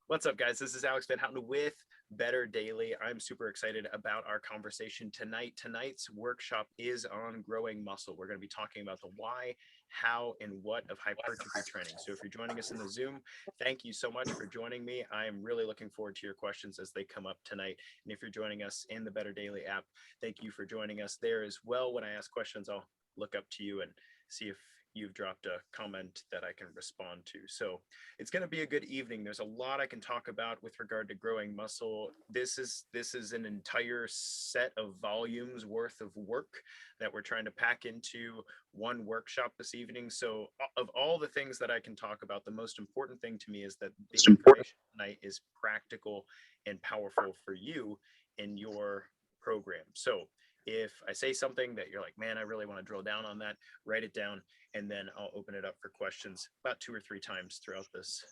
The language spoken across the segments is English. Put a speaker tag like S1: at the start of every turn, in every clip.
S1: What's up, guys? This is Alex VanHouten with Better Daily. I'm super excited about our conversation tonight. Tonight's workshop is on growing muscle. We're going to be talking about the why, how, and what of hypertrophy training. So if you're joining us in the Zoom, thank you so much for joining me. I am really looking forward to your questions as they come up tonight. And if you're joining us in the Better Daily app, thank you for joining us there as well. When I ask questions, I'll look up to you and see if you've dropped a comment that I can respond to. So it's going to be a good evening. There's a lot I can talk about with regard to growing muscle. This is an entire set of volumes worth of work that we're trying to pack into one workshop this evening. So of all the things that I can talk about, the most important thing to me is that the information tonight is practical and powerful for you in your program. So if I say something that you're like, man, I really want to drill down on that, write it down, and then I'll open it up for questions about 2 or 3 times throughout this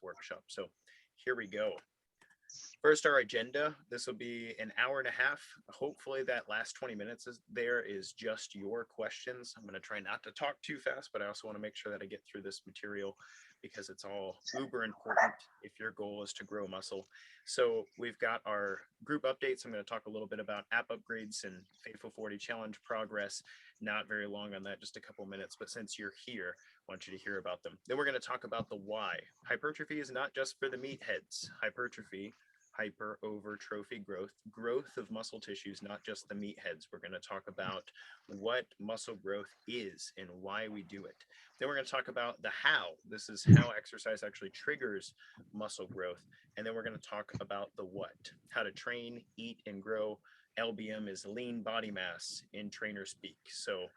S1: workshop. So here we go. First, our agenda. This will be an hour and a half. Hopefully that last 20 minutes is just your questions. I'm going to try not to talk too fast, but I also want to make sure that I get through this material because it's all uber important if your goal is to grow muscle. So we've got our group updates. I'm going to talk a little bit about app upgrades and Faithful 40 Challenge progress. Not very long on that, just a couple minutes. But since you're here, I want you to hear about them. Then we're going to talk about the why. Hypertrophy is not just for the meatheads. Hyper-over-trophy growth of muscle tissues, not just the meatheads. We're going to talk about what muscle growth is and why we do it. Then we're going to talk about the how. This is how exercise actually triggers muscle growth. And then we're going to talk about the what, how to train, eat, and grow. LBM is lean body mass in trainer speak. So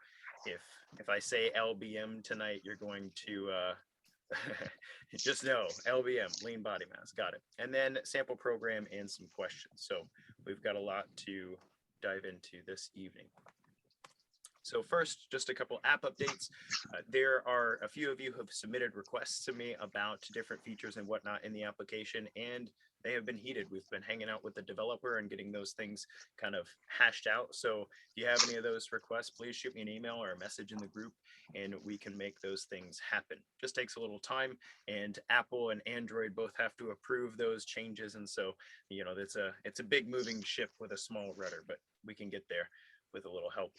S1: if I say LBM tonight, you're going to just know LBM, lean body mass. Got it. And then sample program and some questions. So we've got a lot to dive into this evening. So first, just a couple app updates. There are a few of you who have submitted requests to me about different features and whatnot in the application, and they have been heated. We've been hanging out with the developer and getting those things kind of hashed out. So if you have any of those requests, please shoot me an email or a message in the group and we can make those things happen. Just takes a little time, and Apple and Android both have to approve those changes. And so, it's a big moving ship with a small rudder, but we can get there with a little help.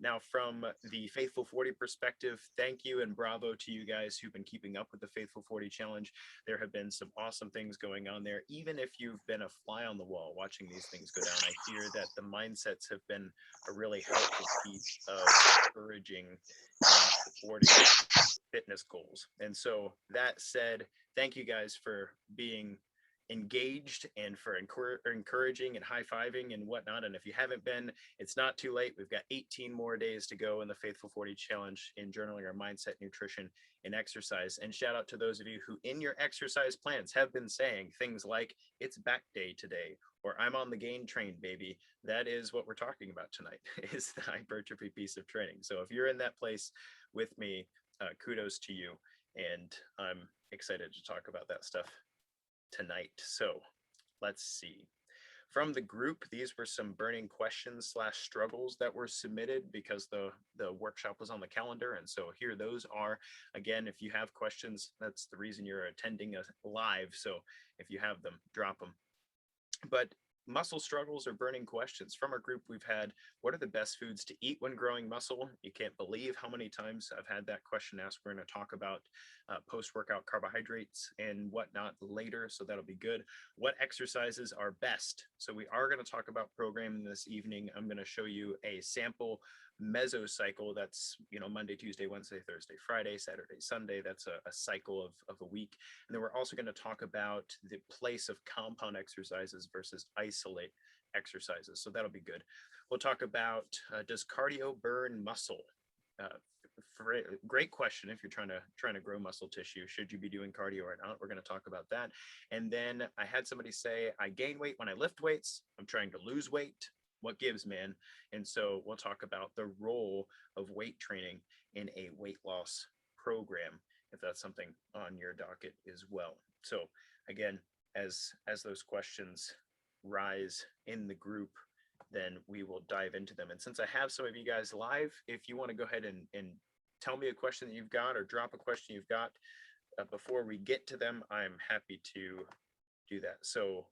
S1: Now, from the Faithful 40 perspective, thank you and bravo to you guys who've been keeping up with the Faithful 40 Challenge. There have been some awesome things going on there. Even if you've been a fly on the wall watching these things go down, I hear that the mindsets have been a really helpful piece of encouraging and supporting fitness goals. And so that said, thank you guys for being engaged and for encouraging and high-fiving and whatnot. And if you haven't been, it's not too late. We've got 18 more days to go in the Faithful 40 Challenge in journaling our mindset, nutrition, and exercise. And shout out to those of you who in your exercise plans have been saying things like, it's back day today, or I'm on the gain train, baby. That is what we're talking about tonight, is the hypertrophy piece of training. So if you're in that place with me, kudos to you. And I'm excited to talk about that stuff tonight. So let's see. From the group, these were some burning questions / struggles that were submitted because the workshop was on the calendar. And so here those are. Again, if you have questions, that's the reason you're attending a live. So if you have them, drop them. But muscle struggles or burning questions from our group, we've had, what are the best foods to eat when growing muscle? You can't believe how many times I've had that question asked. We're going to talk about post-workout carbohydrates and whatnot later, so that'll be good. What exercises are best? So we are going to talk about programming this evening. I'm going to show you a sample mesocycle. That's Monday, Tuesday, Wednesday, Thursday, Friday, Saturday, Sunday. That's a cycle of a week. And then we're also going to talk about the place of compound exercises versus isolate exercises. So that'll be good. We'll talk about does cardio burn muscle? Great question. If you're trying to grow muscle tissue, should you be doing cardio or not? We're going to talk about that. And then I had somebody say, I gain weight when I lift weights. I'm trying to lose weight. What gives, man? And so we'll talk about the role of weight training in a weight loss program, if that's something on your docket as well. So again, as those questions rise in the group, then we will dive into them. And since I have some of you guys live, if you want to go ahead and tell me a question that you've got or drop a question you've got before we get to them, I'm happy to do that. So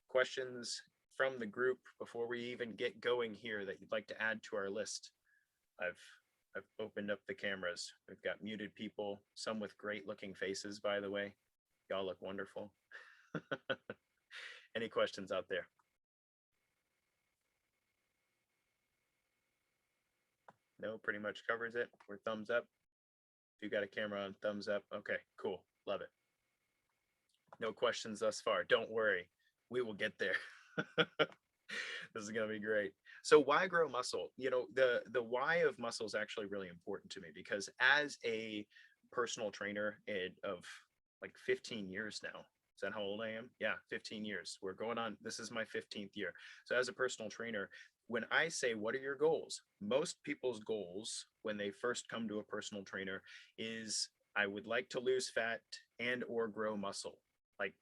S1: questions from the group before we even get going here that you'd like to add to our list? I've I've opened up the cameras. We've got muted people, some with great looking faces, by the way. Y'all look wonderful. Any questions out there? No, pretty much covers it. We're thumbs up. If you got a camera on, thumbs up. Okay, cool. Love it. No questions thus far. Don't worry. We will get there. This is going to be great. So why grow muscle? You know, the why of muscle is actually really important to me because as a personal trainer of like 15 years now, is that how old I am? Yeah, 15 years. We're going on, this is my 15th year. So as a personal trainer, when I say, what are your goals? Most people's goals when they first come to a personal trainer is I would like to lose fat and or grow muscle. Like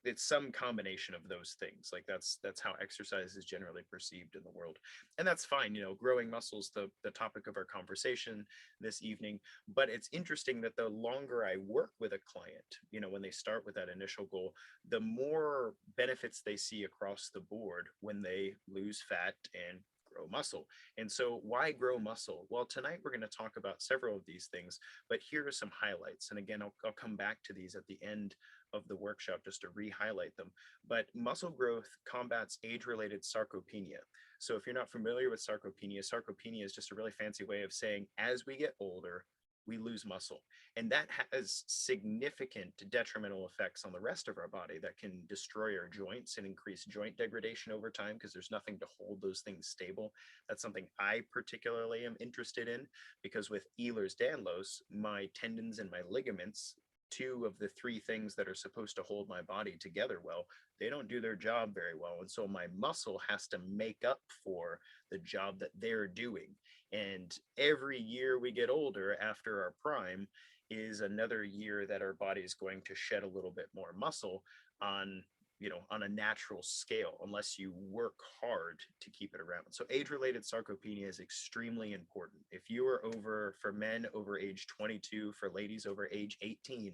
S1: it's some combination of those things. Like that's how exercise is generally perceived in the world, and that's fine. You know, growing muscles, the topic of our conversation this evening. But it's interesting that the longer I work with a client, you know, when they start with that initial goal, the more benefits they see across the board when they lose fat and grow muscle. And so why grow muscle? Well, tonight we're going to talk about several of these things, but here are some highlights. And again, I'll come back to these at the end of the workshop just to re-highlight them. But muscle growth combats age-related sarcopenia. So if you're not familiar with sarcopenia, sarcopenia is just a really fancy way of saying as we get older, we lose muscle. And that has significant detrimental effects on the rest of our body that can destroy our joints and increase joint degradation over time because there's nothing to hold those things stable. That's something I particularly am interested in because with Ehlers-Danlos, my tendons and my ligaments, two of the three things that are supposed to hold my body together well, they don't do their job very well. And so my muscle has to make up for the job that they're doing. And every year we get older after our prime is another year that our body is going to shed a little bit more muscle on, you know, on a natural scale, unless you work hard to keep it around. So age-related sarcopenia is extremely important. If you are over, for men over age 22, for ladies over age 18,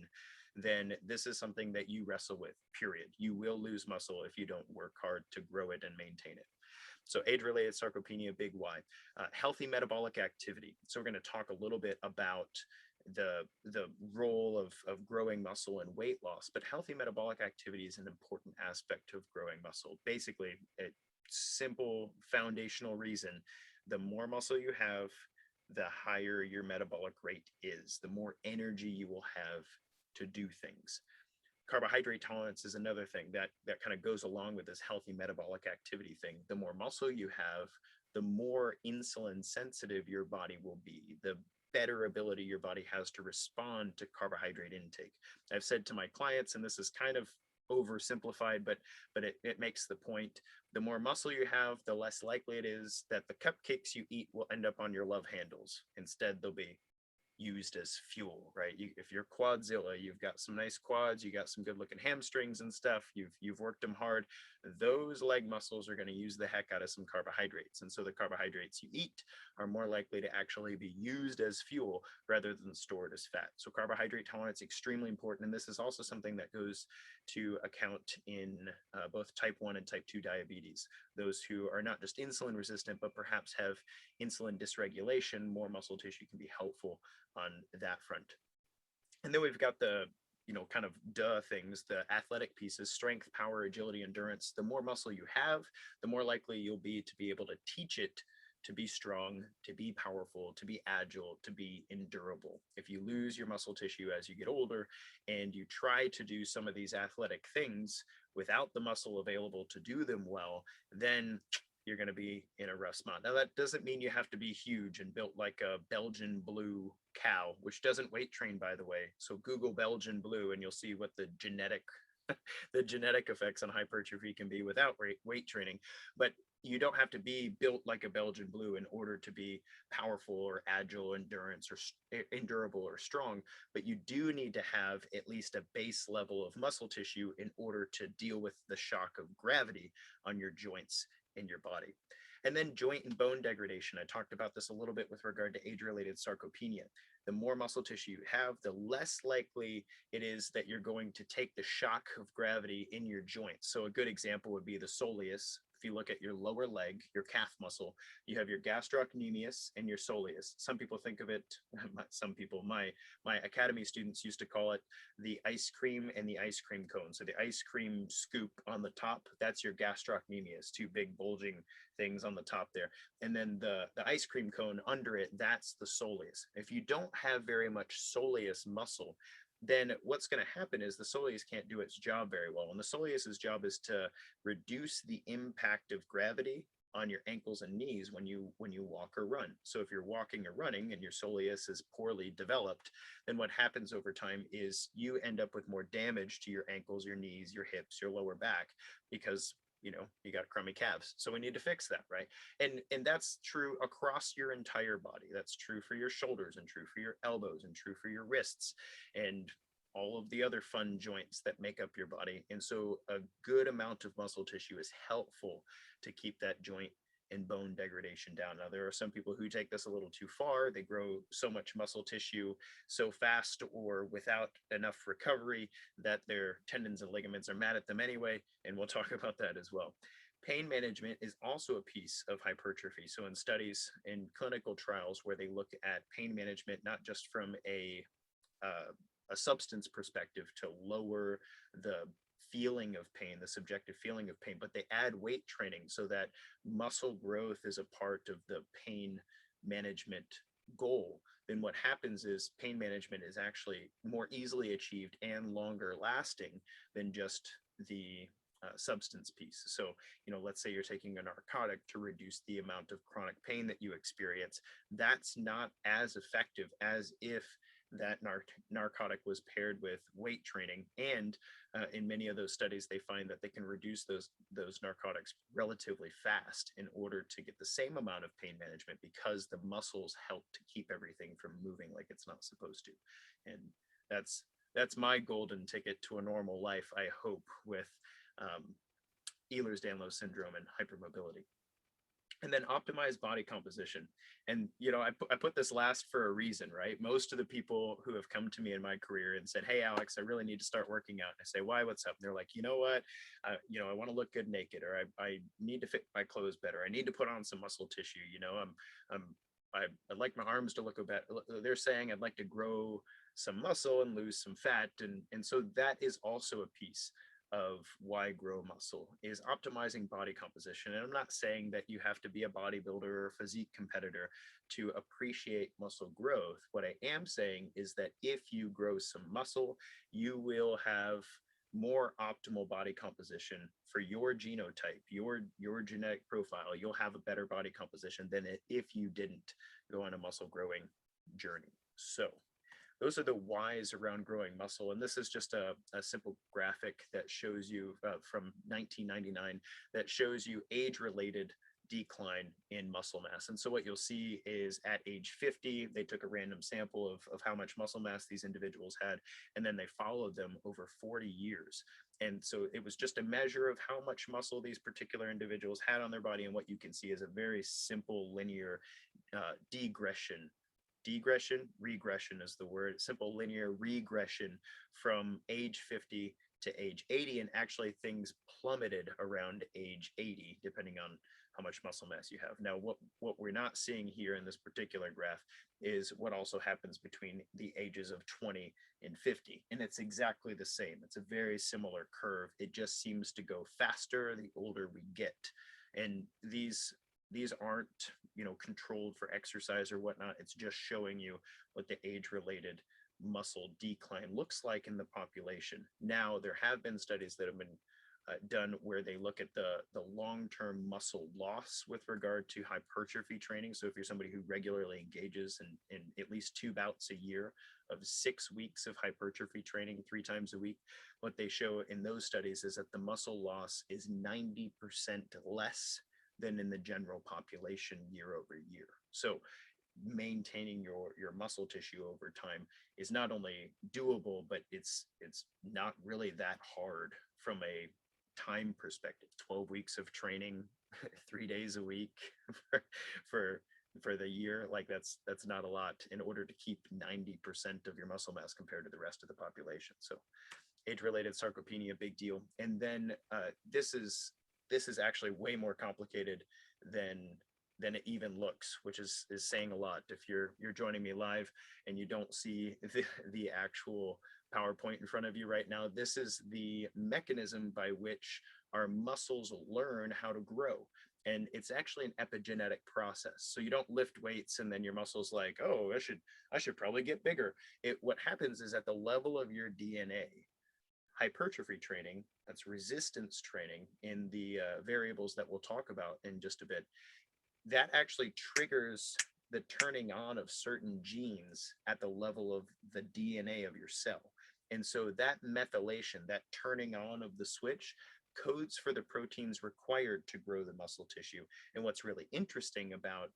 S1: then this is something that you wrestle with, period. You will lose muscle if you don't work hard to grow it and maintain it. So age-related sarcopenia, big Y. Healthy metabolic activity. So we're going to talk a little bit about the role of growing muscle and weight loss, but healthy metabolic activity is an important aspect of growing muscle. Basically, a simple foundational reason: the more muscle you have, the higher your metabolic rate is, the more energy you will have to do things. Carbohydrate tolerance is another thing that kind of goes along with this healthy metabolic activity thing. The more muscle you have, the more insulin sensitive your body will be, the better ability your body has to respond to carbohydrate intake. I've said to my clients, and this is kind of oversimplified, but it makes the point: the more muscle you have, the less likely it is that the cupcakes you eat will end up on your love handles. Instead, they'll be used as fuel, right? If you're quadzilla, you've got some nice quads, you got some good looking hamstrings and stuff, you've worked them hard, those leg muscles are going to use the heck out of some carbohydrates. And so the carbohydrates you eat are more likely to actually be used as fuel rather than stored as fat. So carbohydrate tolerance, extremely important. And this is also something that goes to account in both type 1 and type 2 diabetes. Those who are not just insulin resistant, but perhaps have insulin dysregulation, more muscle tissue can be helpful on that front. And then we've got the, you know, kind of things, the athletic pieces: strength, power, agility, endurance. The more muscle you have, the more likely you'll be to be able to teach it to be strong, to be powerful, to be agile, to be endurable. If you lose your muscle tissue as you get older and you try to do some of these athletic things without the muscle available to do them well, then you're going to be in a rough spot. Now, that doesn't mean you have to be huge and built like a Belgian blue cow, which doesn't weight train, by the way. So Google Belgian blue and you'll see what the genetic effects on hypertrophy can be without weight training. But you don't have to be built like a Belgian blue in order to be powerful or agile, endurance or endurable or strong. But you do need to have at least a base level of muscle tissue in order to deal with the shock of gravity on your joints in your body. And then joint and bone degradation. I talked about this a little bit with regard to age-related sarcopenia. The more muscle tissue you have, the less likely it is that you're going to take the shock of gravity in your joints. So a good example would be the soleus. If you look at your lower leg, your calf muscle, you have your gastrocnemius and your soleus. Some people think of it, some people, my academy students used to call it the ice cream and the ice cream cone. So the ice cream scoop on the top, that's your gastrocnemius, two big bulging things on the top there. And then the ice cream cone under it, that's the soleus. If you don't have very much soleus muscle, then what's going to happen is the soleus can't do its job very well. And the soleus's job is to reduce the impact of gravity on your ankles and knees when you walk or run. So if you're walking or running and your soleus is poorly developed, then what happens over time is you end up with more damage to your ankles, your knees, your hips, your lower back, because you got crummy calves. So we need to fix that, right? And that's true across your entire body. That's true for your shoulders and true for your elbows and true for your wrists and all of the other fun joints that make up your body. And so a good amount of muscle tissue is helpful to keep that joint and bone degradation down. Now, there are some people who take this a little too far. They grow so much muscle tissue so fast or without enough recovery that their tendons and ligaments are mad at them anyway. And we'll talk about that as well. Pain management is also a piece of hypertrophy. So in studies, in clinical trials where they look at pain management, not just from a substance perspective to lower the feeling of pain, the subjective feeling of pain, but they add weight training so that muscle growth is a part of the pain management goal, then what happens is pain management is actually more easily achieved and longer lasting than just the substance piece. So, let's say you're taking a narcotic to reduce the amount of chronic pain that you experience. That's not as effective as if that narcotic was paired with weight training. And in many of those studies, they find that they can reduce those narcotics relatively fast in order to get the same amount of pain management because the muscles help to keep everything from moving like it's not supposed to. And that's my golden ticket to a normal life, I hope, with Ehlers-Danlos syndrome and hypermobility. And then optimize body composition. And, I put this last for a reason, right? Most of the people who have come to me in my career and said, "Hey, Alex, I really need to start working out." And I say, "Why? What's up?" And they're like, "You know what? I want to look good naked, or I need to fit my clothes better. I need to put on some muscle tissue. I'd like my arms to look better." They're saying I'd like to grow some muscle and lose some fat. And so that is also a piece of why grow muscle, is optimizing body composition. And I'm not saying that you have to be a bodybuilder or physique competitor to appreciate muscle growth. What I am saying is that if you grow some muscle, you will have more optimal body composition for your genotype, your genetic profile. You'll have a better body composition than if you didn't go on a muscle growing journey. So those are the whys around growing muscle. And this is just a simple graphic that shows you from 1999 that shows you age-related decline in muscle mass. And so what you'll see is at age 50, they took a random sample of how much muscle mass these individuals had, and then they followed them over 40 years. And so it was just a measure of how much muscle these particular individuals had on their body. And what you can see is a very simple linear regression is the word, simple linear regression from age 50 to age 80. And actually things plummeted around age 80, depending on how much muscle mass you have. Now, what we're not seeing here in this particular graph is what also happens between the ages of 20 and 50. And it's exactly the same. It's a very similar curve. It just seems to go faster the older we get. And these aren't, controlled for exercise or whatnot. It's just showing you what the age-related muscle decline looks like in the population. Now, there have been studies that have been done where they look at the long-term muscle loss with regard to hypertrophy training. So if you're somebody who regularly engages in at least 2 bouts a year of 6 weeks of hypertrophy training 3 times a week, what they show in those studies is that the muscle loss is 90% less than in the general population year over year. So maintaining your muscle tissue over time is not only doable, but it's not really that hard from a time perspective. 12 weeks of training 3 days a week for for the year. Like that's not a lot in order to keep 90% of your muscle mass compared to the rest of the population. So age-related sarcopenia, big deal. And then this is actually way more complicated than it even looks, which is saying a lot. If you're joining me live and you don't see the actual PowerPoint in front of you right now, this is the mechanism by which our muscles learn how to grow. And it's actually an epigenetic process. So you don't lift weights and then your muscles like, oh, I should probably get bigger. What happens is at the level of your DNA, hypertrophy training, that's resistance training in the variables that we'll talk about in just a bit, that actually triggers the turning on of certain genes at the level of the DNA of your cell. And so that methylation, that turning on of the switch, codes for the proteins required to grow the muscle tissue. And what's really interesting about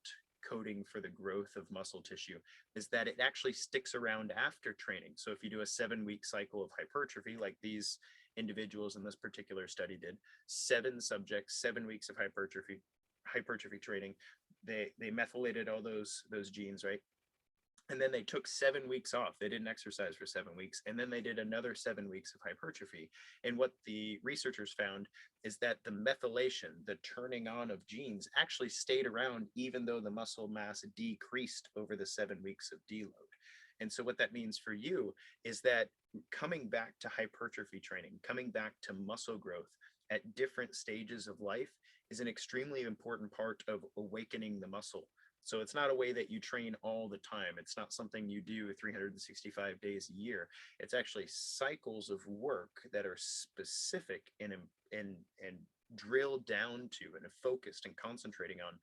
S1: coding for the growth of muscle tissue is that it actually sticks around after training. So if you do a 7-week cycle of hypertrophy, like these individuals in this particular study did, 7 subjects, 7 weeks of hypertrophy training, they methylated all those genes, right? And then they took 7 weeks off. They didn't exercise for 7 weeks. And then they did another 7 weeks of hypertrophy. And what the researchers found is that the methylation, the turning on of genes, actually stayed around even though the muscle mass decreased over the 7 weeks of deload. And so what that means for you is that coming back to hypertrophy training, coming back to muscle growth at different stages of life is an extremely important part of awakening the muscle. So it's not a way that you train all the time. It's not something you do 365 days a year. It's actually cycles of work that are specific and drilled down to and focused and concentrating on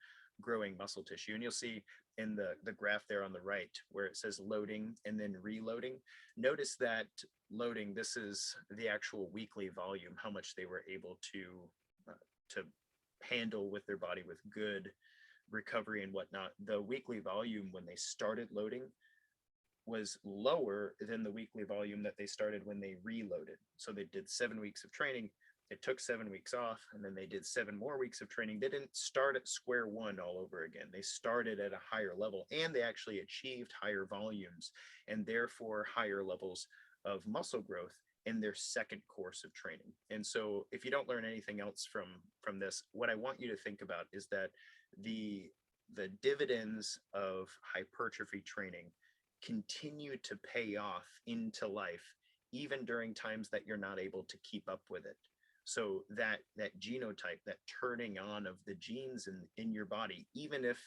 S1: growing muscle tissue. And you'll see in the graph there on the right where it says loading and then reloading. Notice that loading, this is the actual weekly volume, how much they were able to handle with their body with good recovery and whatnot. The weekly volume when they started loading was lower than the weekly volume that they started when they reloaded. So they did 7 weeks of training, it took 7 weeks off, and then they did 7 more weeks of training. They didn't start at square one all over again. They started at a higher level and they actually achieved higher volumes and therefore higher levels of muscle growth in their second course of training. And so if you don't learn anything else from this, what I want you to think about is that the dividends of hypertrophy training continue to pay off into life even during times that you're not able to keep up with it. So that genotype, that turning on of the genes in your body, even if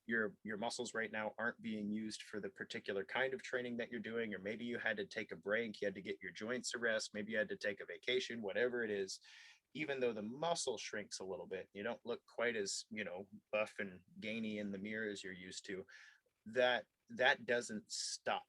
S1: your muscles right now aren't being used for the particular kind of training that you're doing, or maybe you had to take a break, you had to get your joints a rest, maybe you had to take a vacation, whatever it is, even though the muscle shrinks a little bit, you don't look quite as, buff and gainy in the mirror as you're used to, that doesn't stop.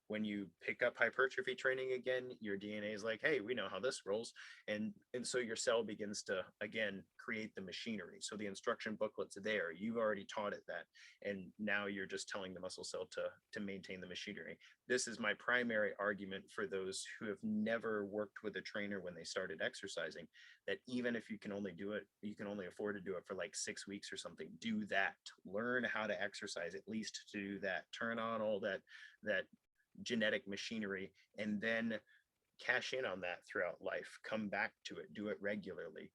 S1: When you pick up hypertrophy training again, your DNA is like, hey, we know how this rolls. And so your cell begins to, again, create the machinery. So the instruction booklet's there. You've already taught it that. And now you're just telling the muscle cell to maintain the machinery. This is my primary argument for those who have never worked with a trainer when they started exercising, that even if you can only do it, you can only afford to do it for like 6 weeks or something, do that. Learn how to exercise, at least to do that. Turn on all that genetic machinery and then cash in on that throughout life. Come back to it, do it regularly.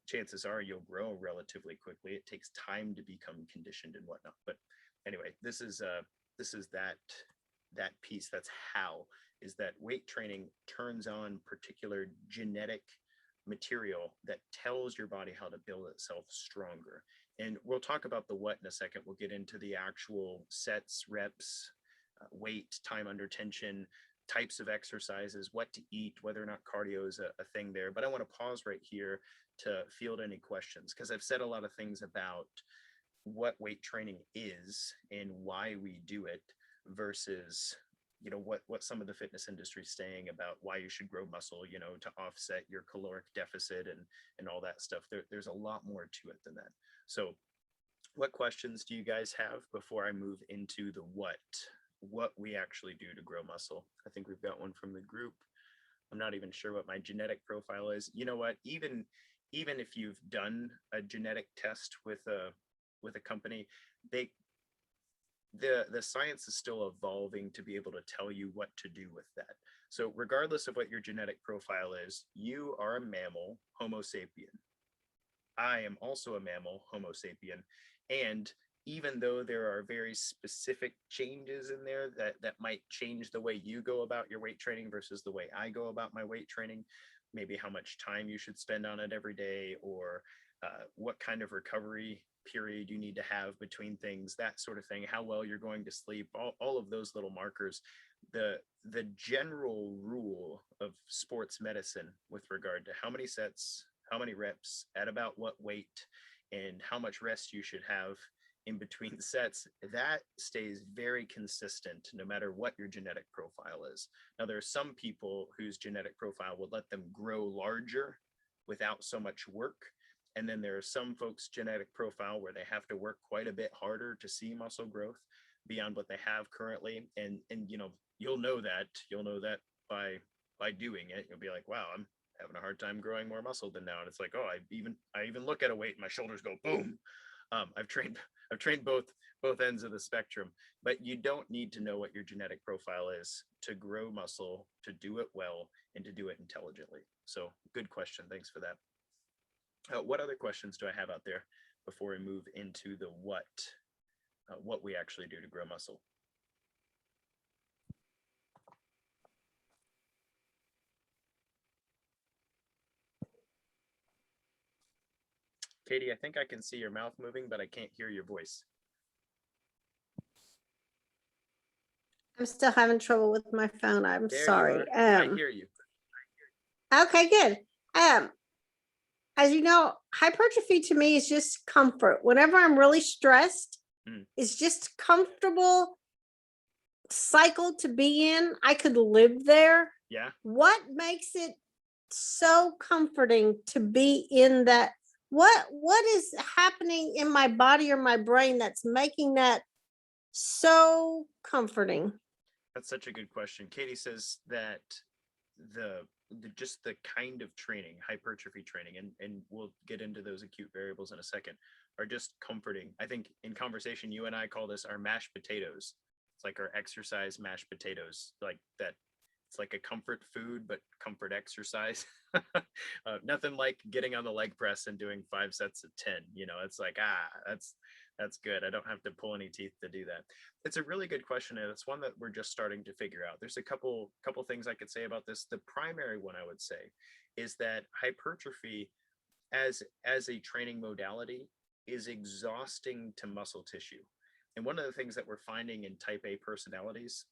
S1: Chances are you'll grow relatively quickly. It takes time to become conditioned and whatnot. But anyway, this is that piece. That's how is that weight training turns on particular genetic material that tells your body how to build itself stronger. And we'll talk about the what in a second. We'll get into the actual sets, reps, weight, time under tension, types of exercises, what to eat, whether or not cardio is a thing there. But I want to pause right here to field any questions, because I've said a lot of things about what weight training is and why we do it versus what some of the fitness industry is saying about why you should grow muscle, to offset your caloric deficit and all that stuff. There's a lot more to it than that. So what questions do you guys have before I move into the what we actually do to grow muscle? I think we've got one from the group. I'm not even sure what my genetic profile is. You know what? Even if you've done a genetic test with with a company, they the science is still evolving to be able to tell you what to do with that. So regardless of what your genetic profile is, you are a mammal, Homo sapien. I am also a mammal, Homo sapien. And even though there are very specific changes in there that might change the way you go about your weight training versus the way I go about my weight training, maybe how much time you should spend on it every day, or what kind of recovery period you need to have between things, that sort of thing, how well you're going to sleep, all of those little markers. The general rule of sports medicine with regard to how many sets, how many reps, at about what weight, and how much rest you should have in between sets, that stays very consistent no matter what your genetic profile is. Now, there are some people whose genetic profile will let them grow larger without so much work. And then there are some folks' genetic profile where they have to work quite a bit harder to see muscle growth beyond what they have currently. And you know, you'll know that by doing it. You'll be like, wow, I'm having a hard time growing more muscle than now. And it's like, oh, I even look at a weight and my shoulders go boom. I've trained both ends of the spectrum, but you don't need to know what your genetic profile is to grow muscle, to do it well, and to do it intelligently. So good question. Thanks for that. What other questions do I have out there before we move into the what we actually do to grow muscle? Katie, I think I can see your mouth moving, but I can't hear your voice.
S2: I'm still having trouble with my phone. I'm
S1: There
S2: sorry.
S1: I hear you.
S2: Okay, good. As you know, hypertrophy to me is just comfort. Whenever I'm really stressed, it's just comfortable cycle to be in. I could live there.
S1: Yeah.
S2: What makes it so comforting to be in that? What is happening in my body or my brain that's making that so comforting?
S1: That's such a good question. Katie says that just the kind of training, hypertrophy training, and we'll get into those acute variables in a second, are just comforting. I think in conversation, you and I call this our mashed potatoes. It's like our exercise mashed potatoes, like that. It's like a comfort food, but comfort exercise. Nothing like getting on the leg press and doing 5 sets of 10. You know, it's like, that's good. I don't have to pull any teeth to do that. It's a really good question, and it's one that we're just starting to figure out. There's a couple things I could say about this. The primary one I would say is that hypertrophy as a training modality is exhausting to muscle tissue. And one of the things that we're finding in type A personalities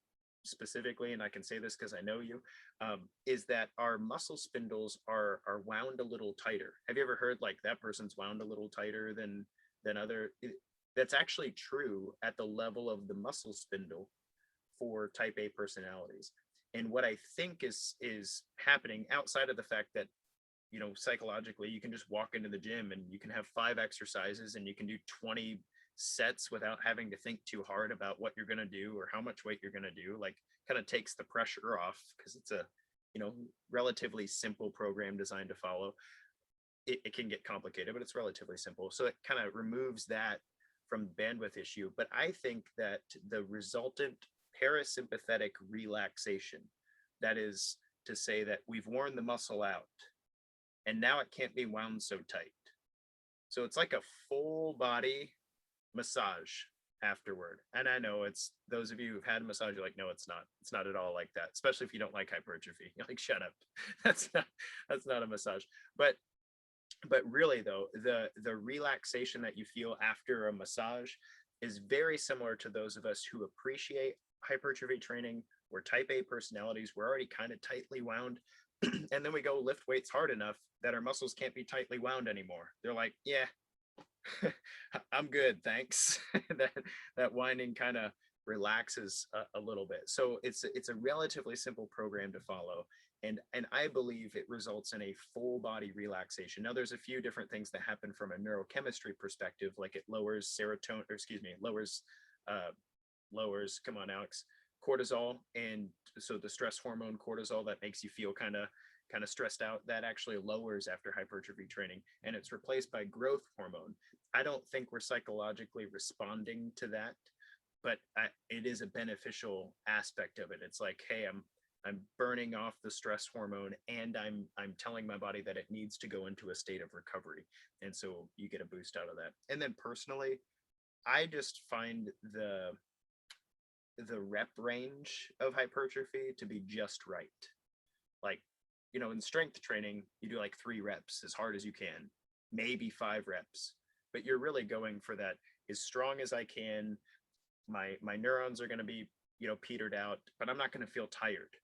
S1: specifically, and I can say this because I know you, is that our muscle spindles are wound a little tighter. Have you ever heard like that person's wound a little tighter than other? That's actually true at the level of the muscle spindle for type A personalities. And what I think is happening outside of the fact that, you know, psychologically, you can just walk into the gym and you can have 5 exercises and you can do 20 sets without having to think too hard about what you're going to do or how much weight you're going to do. Like, kind of takes the pressure off because it's a, you know, relatively simple program designed to follow. It can get complicated, but it's relatively simple. So it kind of removes that from bandwidth issue. But I think that the resultant parasympathetic relaxation, that is to say that we've worn the muscle out and now it can't be wound so tight. So it's like a full body massage afterward. And I know it's those of you who've had a massage, you're like, no, it's not at all like that, especially if you don't like hypertrophy. You're like, shut up. That's not a massage. But really though, the relaxation that you feel after a massage is very similar to those of us who appreciate hypertrophy training. We're type A personalities. We're already kind of tightly wound. And then we go lift weights hard enough that our muscles can't be tightly wound anymore. They're like, yeah, I'm good, thanks. that winding kind of relaxes a little bit. So it's a relatively simple program to follow. And I believe it results in a full body relaxation. Now, there's a few different things that happen from a neurochemistry perspective, like it lowers serotonin, or excuse me, lowers, come on, Alex, cortisol. And so the stress hormone cortisol that makes you feel kind of kind of stressed out, that actually lowers after hypertrophy training, and it's replaced by growth hormone. I don't think we're psychologically responding to that, but it is a beneficial aspect of it. It's like, hey, I'm burning off the stress hormone, and I'm telling my body that it needs to go into a state of recovery, and so you get a boost out of that. And then personally, I just find the rep range of hypertrophy to be just right. Like, in strength training, you do like 3 reps as hard as you can, maybe 5 reps, but you're really going for that as strong as I can. My neurons are going to be, petered out, but I'm not going to feel tired.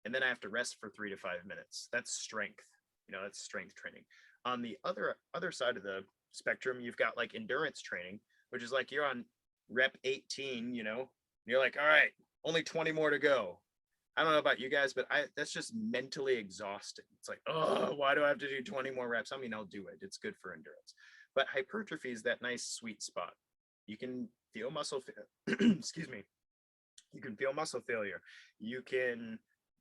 S1: And then I have to rest for 3 to 5 minutes. That's strength. That's strength training. On the other side of the spectrum, you've got like endurance training, which is like you're on rep 18, you're like, all right, only 20 more to go. I don't know about you guys, but that's just mentally exhausting. It's like, oh, why do I have to do 20 more reps? I mean, I'll do it. It's good for endurance. But hypertrophy is that nice sweet spot. You can feel muscle, excuse me. You can feel muscle failure. You can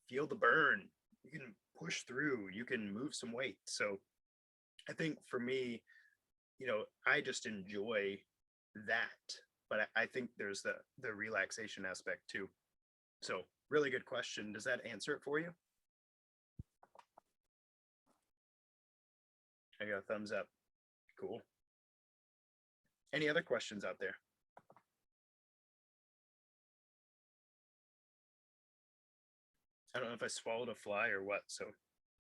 S1: feel the burn. You can push through. You can move some weight. So I think for me, I just enjoy that. But I think there's the relaxation aspect too. So really good question. Does that answer it for you? I got a thumbs up. Cool. Any other questions out there? I don't know if I swallowed a fly or what, so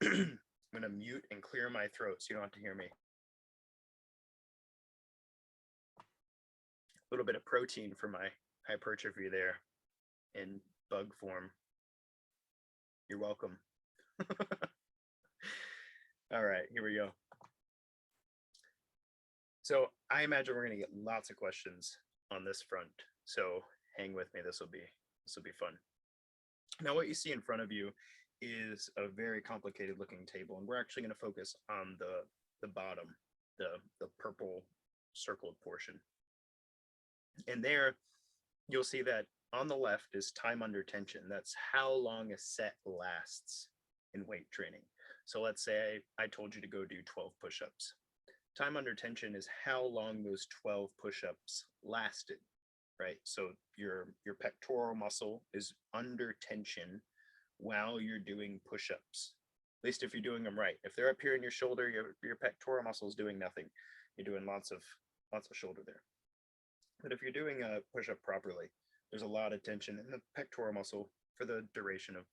S1: I'm going to mute and clear my throat so you don't have to hear me. A little bit of protein for my hypertrophy there in bug form. You're welcome. All right, here we go. So I imagine we're going to get lots of questions on this front. So hang with me. This will be fun. Now, what you see in front of you is a very complicated looking table, and we're actually going to focus on the bottom, the purple circled portion. And there you'll see that on the left is time under tension. That's how long a set lasts in weight training. So let's say I told you to go do 12 push-ups. Time under tension is how long those 12 push-ups lasted, right? So your pectoral muscle is under tension while you're doing push-ups, at least if you're doing them right. If they're up here in your shoulder, your pectoral muscle is doing nothing. You're doing lots of shoulder there. But if you're doing a push-up properly, there's a lot of tension in the pectoral muscle for the duration of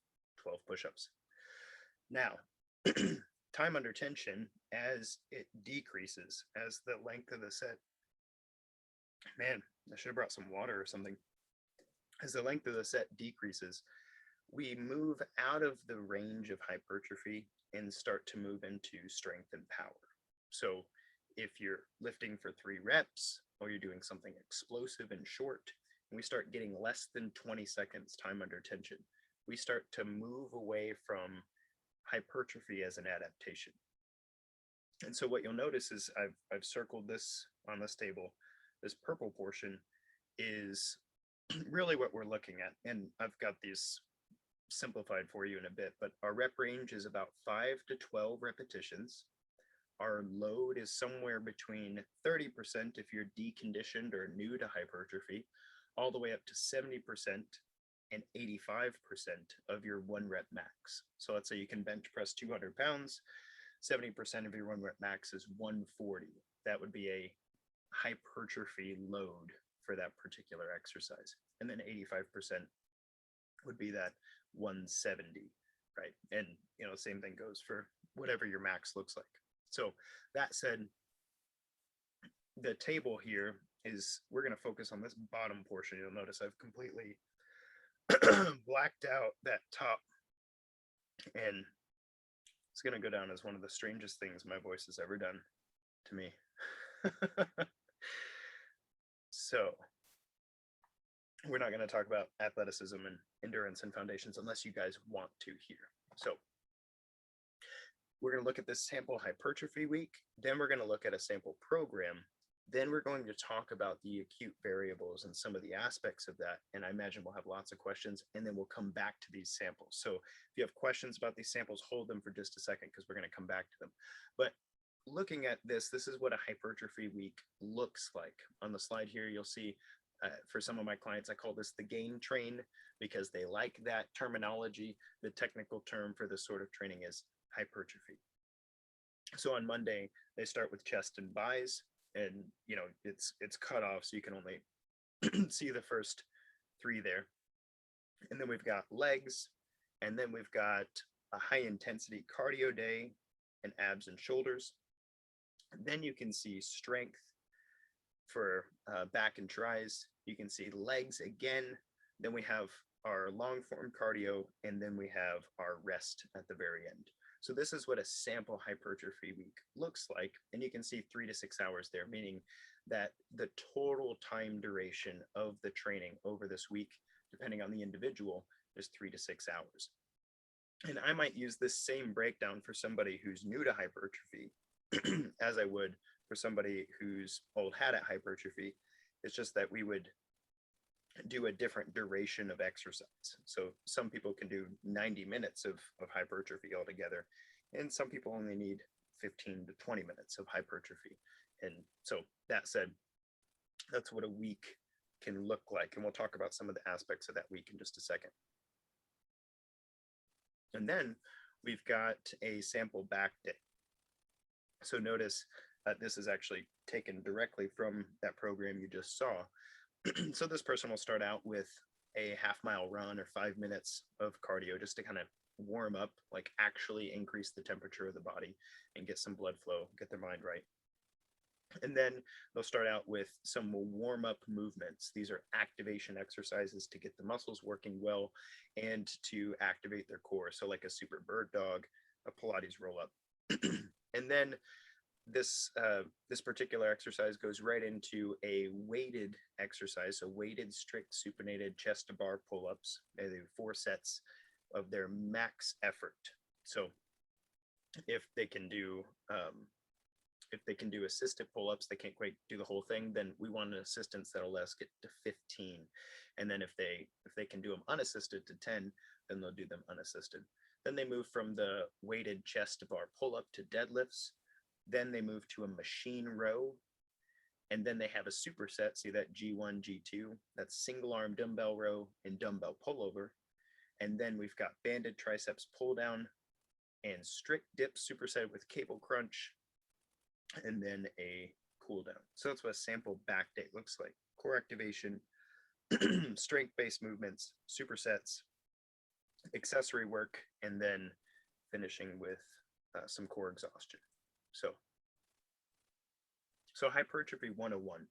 S1: 12 push-ups. Now, time under tension, as it decreases, as the length of the set, man, I should have brought some water or something. As the length of the set decreases, we move out of the range of hypertrophy and start to move into strength and power. So if you're lifting for 3 reps, or you're doing something explosive and short, and we start getting less than 20 seconds time under tension, we start to move away from hypertrophy as an adaptation. And so what you'll notice is I've circled this on this table. This purple portion is really what we're looking at. And I've got these simplified for you in a bit, but our rep range is about 5 to 12 repetitions. Our load is somewhere between 30% if you're deconditioned or new to hypertrophy, all the way up to 70% and 85% of your 1 rep max. So let's say you can bench press 200 pounds, 70% of your 1 rep max is 140. That would be a hypertrophy load for that particular exercise. And then 85% would be that 170, right? And, same thing goes for whatever your max looks like. So that said, the table here is, we're going to focus on this bottom portion. You'll notice I've completely blacked out that top, and it's going to go down as one of the strangest things my voice has ever done to me. So we're not going to talk about athleticism and endurance and foundations unless you guys want to here. So we're going to look at this sample hypertrophy week. Then we're going to look at a sample program. Then we're going to talk about the acute variables and some of the aspects of that. And I imagine we'll have lots of questions, and then we'll come back to these samples. So if you have questions about these samples, hold them for just a second because we're going to come back to them. But looking at this, this is what a hypertrophy week looks like. On the slide here, you'll see for some of my clients, I call this the gain train because they like that terminology. The technical term for this sort of training is hypertrophy. So on Monday, they start with chest and buys, and it's cut off, so you can only see the first 3 there. And then we've got legs, and then we've got a high intensity cardio day and abs and shoulders. And then you can see strength for back and tries. You can see legs again. Then we have our long form cardio, and then we have our rest at the very end. So this is what a sample hypertrophy week looks like. And you can see 3 to 6 hours there, meaning that the total time duration of the training over this week, depending on the individual, is 3 to 6 hours. And I might use this same breakdown for somebody who's new to hypertrophy as I would for somebody who's old hat at hypertrophy. It's just that we would do a different duration of exercise. So some people can do 90 minutes of hypertrophy altogether, and some people only need 15 to 20 minutes of hypertrophy. And so that said, that's what a week can look like. And we'll talk about some of the aspects of that week in just a second. And then we've got a sample back day. So notice this is actually taken directly from that program you just saw. So this person will start out with a half-mile run or 5 minutes of cardio just to kind of warm up, like actually increase the temperature of the body and get some blood flow, get their mind right. And then they'll start out with some warm-up movements. These are activation exercises to get the muscles working well and to activate their core. So like a super bird dog, a Pilates roll-up. And then this particular exercise goes right into a weighted exercise, so weighted strict supinated chest to bar pull-ups. They do 4 sets of their max effort. So if they can do assisted pull-ups, they can't quite do the whole thing, then we want an assistance that'll let us get to 15. And then if they can do them unassisted to 10, then they'll do them unassisted. Then they move from the weighted chest to bar pull-up to deadlifts. Then they move to a machine row, and then they have a superset. See that G1, G2, that's single arm dumbbell row and dumbbell pullover. And then we've got banded triceps pull down and strict dip superset with cable crunch, and then a cool down. So that's what a sample back day looks like. Core activation, strength-based movements, supersets, accessory work, and then finishing with some core exhaustion. So hypertrophy 101,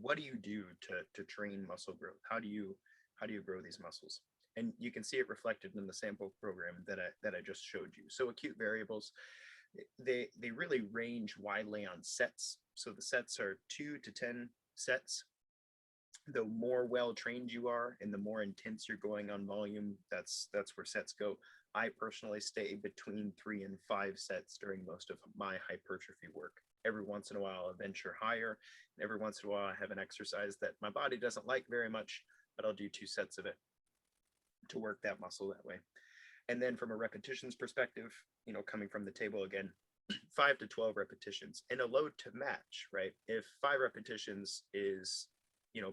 S1: what do you do to train muscle growth? How do you grow these muscles? And you can see it reflected in the sample program that I just showed you. So acute variables, they really range widely on sets. So the sets are 2 to 10 sets. The more well-trained you are and the more intense you're going on volume, that's where sets go. I personally stay between 3 and 5 sets during most of my hypertrophy work. Every once in a while, I venture higher. And every once in a while, I have an exercise that my body doesn't like very much, but I'll do 2 sets of it to work that muscle that way. And then from a repetitions perspective, coming from the table again, 5 to 12 repetitions and a load to match, right? If 5 repetitions is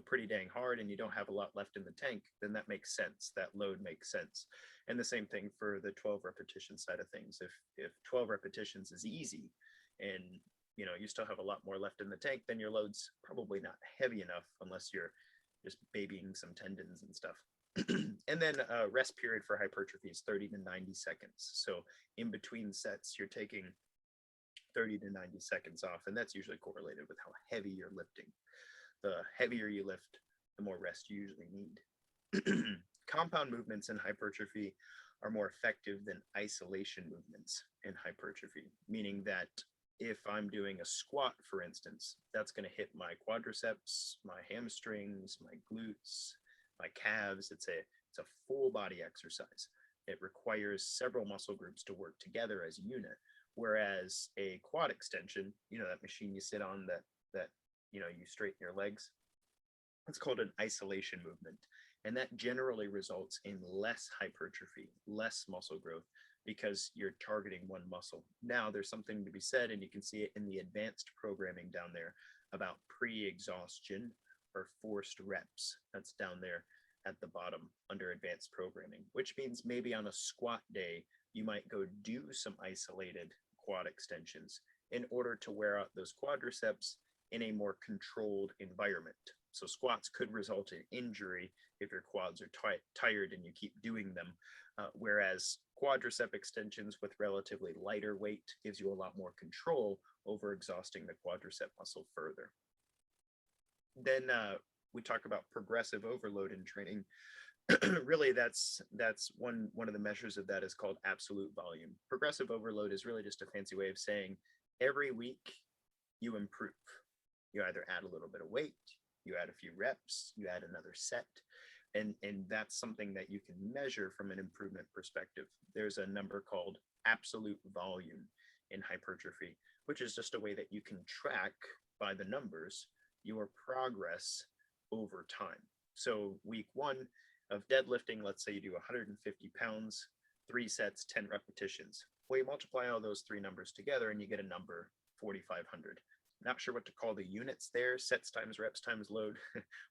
S1: pretty dang hard and you don't have a lot left in the tank, then that makes sense. That load makes sense. And the same thing for the 12 repetition side of things. If 12 repetitions is easy and you still have a lot more left in the tank, then your load's probably not heavy enough unless you're just babying some tendons and stuff. And then rest period for hypertrophy is 30 to 90 seconds. So in between sets, you're taking 30 to 90 seconds off, and that's usually correlated with how heavy you're lifting. The heavier you lift, the more rest you usually need. Compound movements in hypertrophy are more effective than isolation movements in hypertrophy, meaning that if I'm doing a squat, for instance, that's going to hit my quadriceps, my hamstrings, my glutes, my calves. It's a full body exercise. It requires several muscle groups to work together as a unit. Whereas a quad extension, that machine you sit on that you straighten your legs. It's called an isolation movement. And that generally results in less hypertrophy, less muscle growth, because you're targeting one muscle. Now, there's something to be said, and you can see it in the advanced programming down there about pre-exhaustion or forced reps. That's down there at the bottom under advanced programming, which means maybe on a squat day, you might go do some isolated quad extensions in order to wear out those quadriceps in a more controlled environment. So squats could result in injury if your quads are tired and you keep doing them, whereas quadricep extensions with relatively lighter weight gives you a lot more control over exhausting the quadricep muscle further. Then we talk about progressive overload in training. Really, that's one of the measures of that is called absolute volume. Progressive overload is really just a fancy way of saying every week you improve. You either add a little bit of weight, you add a few reps, you add another set, and that's something that you can measure from an improvement perspective. There's a number called absolute volume in hypertrophy, which is just a way that you can track by the numbers your progress over time. So week 1 of deadlifting, let's say you do 150 pounds, 3 sets, 10 repetitions. Well, you multiply all those 3 numbers together and you get a number 4,500. Not sure what to call the units there, sets times reps times load.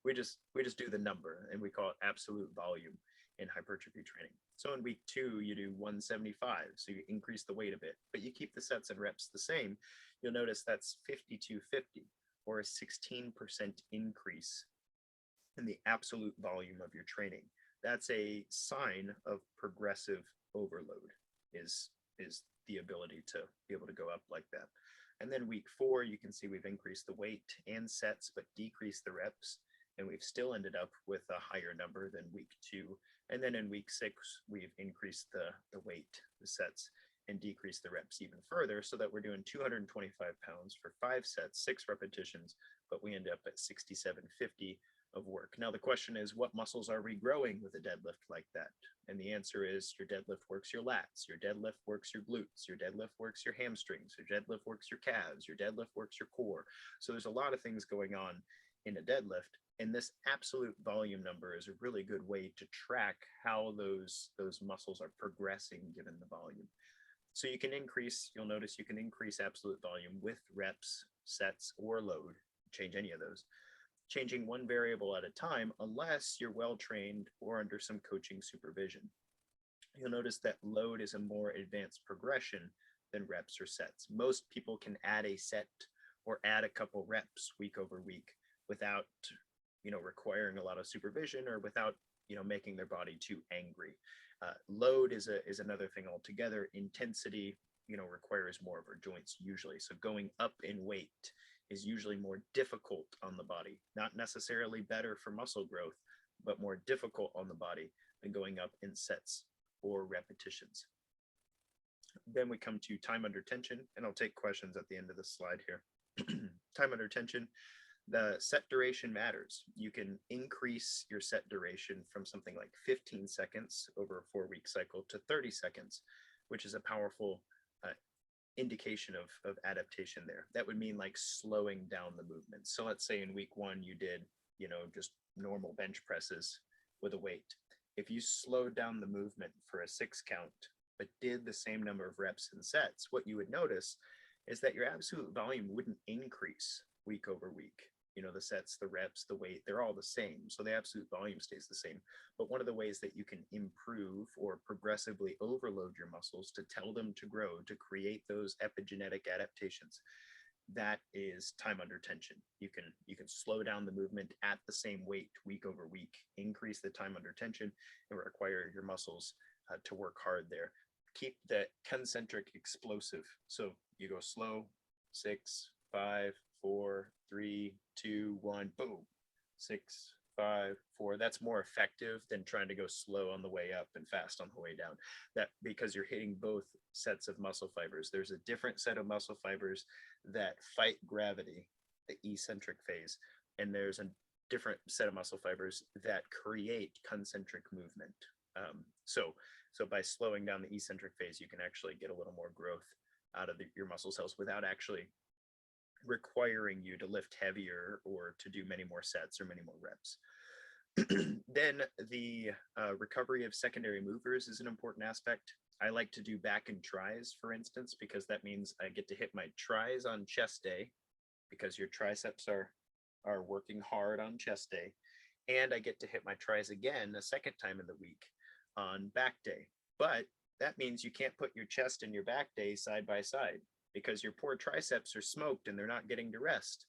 S1: we just do the number, and we call it absolute volume in hypertrophy training. So in week 2, you do 175, so you increase the weight a bit, but you keep the sets and reps the same. You'll notice that's 5,250, or a 16% increase in the absolute volume of your training. That's a sign of progressive overload, is the ability to be able to go up like that. And then week 4, you can see we've increased the weight and sets, but decreased the reps. And we've still ended up with a higher number than week 2. And then in week 6, we've increased the weight, the sets, and decreased the reps even further, so that we're doing 225 pounds for 5 sets, 6 repetitions, but we end up at 6,750 of work. Now, the question is, what muscles are we growing with a deadlift like that? And the answer is your deadlift works your lats, your deadlift works your glutes, your deadlift works your hamstrings, your deadlift works your calves, your deadlift works your core. So there's a lot of things going on in a deadlift, and this absolute volume number is a really good way to track how those muscles are progressing given the volume. So you can increase, you'll notice you can increase absolute volume with reps, sets, or load, change any of those, changing one variable at a time, unless you're well-trained or under some coaching supervision. You'll notice that load is a more advanced progression than reps or sets. Most people can add a set or add a couple reps week over week without, requiring a lot of supervision, or without, making their body too angry. Load is another thing altogether. Intensity, requires more of our joints usually. So going up in weight is usually more difficult on the body, not necessarily better for muscle growth, but more difficult on the body than going up in sets or repetitions. Then we come to time under tension, and I'll take questions at the end of the slide here. Time under tension, the set duration matters. You can increase your set duration from something like 15 seconds over a 4-week cycle to 30 seconds, which is a powerful indication of adaptation there. That would mean like slowing down the movement. So let's say in week 1, you did, just normal bench presses with a weight. If you slowed down the movement for a 6 count, but did the same number of reps and sets, what you would notice is that your absolute volume wouldn't increase week over week. The sets, the reps, the weight, they're all the same. So the absolute volume stays the same. But one of the ways that you can improve or progressively overload your muscles to tell them to grow, to create those epigenetic adaptations, that is time under tension. You can slow down the movement at the same weight week over week, increase the time under tension, and require your muscles to work hard there. Keep the concentric explosive. So you go slow, 6, 5, 4, 3, 2, 1, boom, 6, 5, 4. That's more effective than trying to go slow on the way up and fast on the way down. That because you're hitting both sets of muscle fibers. There's a different set of muscle fibers that fight gravity, the eccentric phase, and there's a different set of muscle fibers that create concentric movement. So by slowing down the eccentric phase, you can actually get a little more growth out of your muscle cells without actually requiring you to lift heavier or to do many more sets or many more reps. Then the recovery of secondary movers is an important aspect. I like to do back and tries, for instance, because that means I get to hit my tries on chest day, because your triceps are working hard on chest day, and I get to hit my tries again a second time in the week on back day. But that means you can't put your chest and your back day side by side, because your poor triceps are smoked and they're not getting to rest,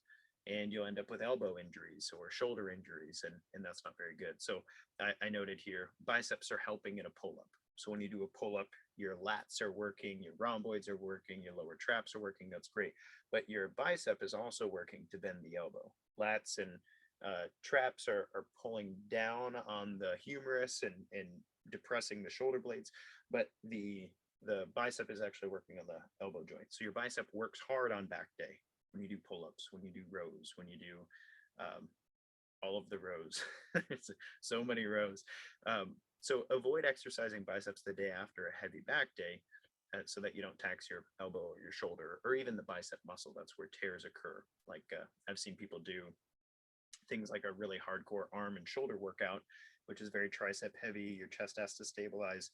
S1: and you'll end up with elbow injuries or shoulder injuries, and that's not very good. So I noted here, biceps are helping in a pull-up. So when you do a pull-up, your lats are working, your rhomboids are working, your lower traps are working, that's great. But your bicep is also working to bend the elbow. Lats and traps are pulling down on the humerus and depressing the shoulder blades, but the bicep is actually working on the elbow joint. So your bicep works hard on back day when you do pull-ups, when you do rows, when you do all of the rows. It's so many rows. So avoid exercising biceps the day after a heavy back day, so that you don't tax your elbow or your shoulder or even the bicep muscle. That's where tears occur. Like I've seen people do things like a really hardcore arm and shoulder workout, which is very tricep heavy. Your chest has to stabilize.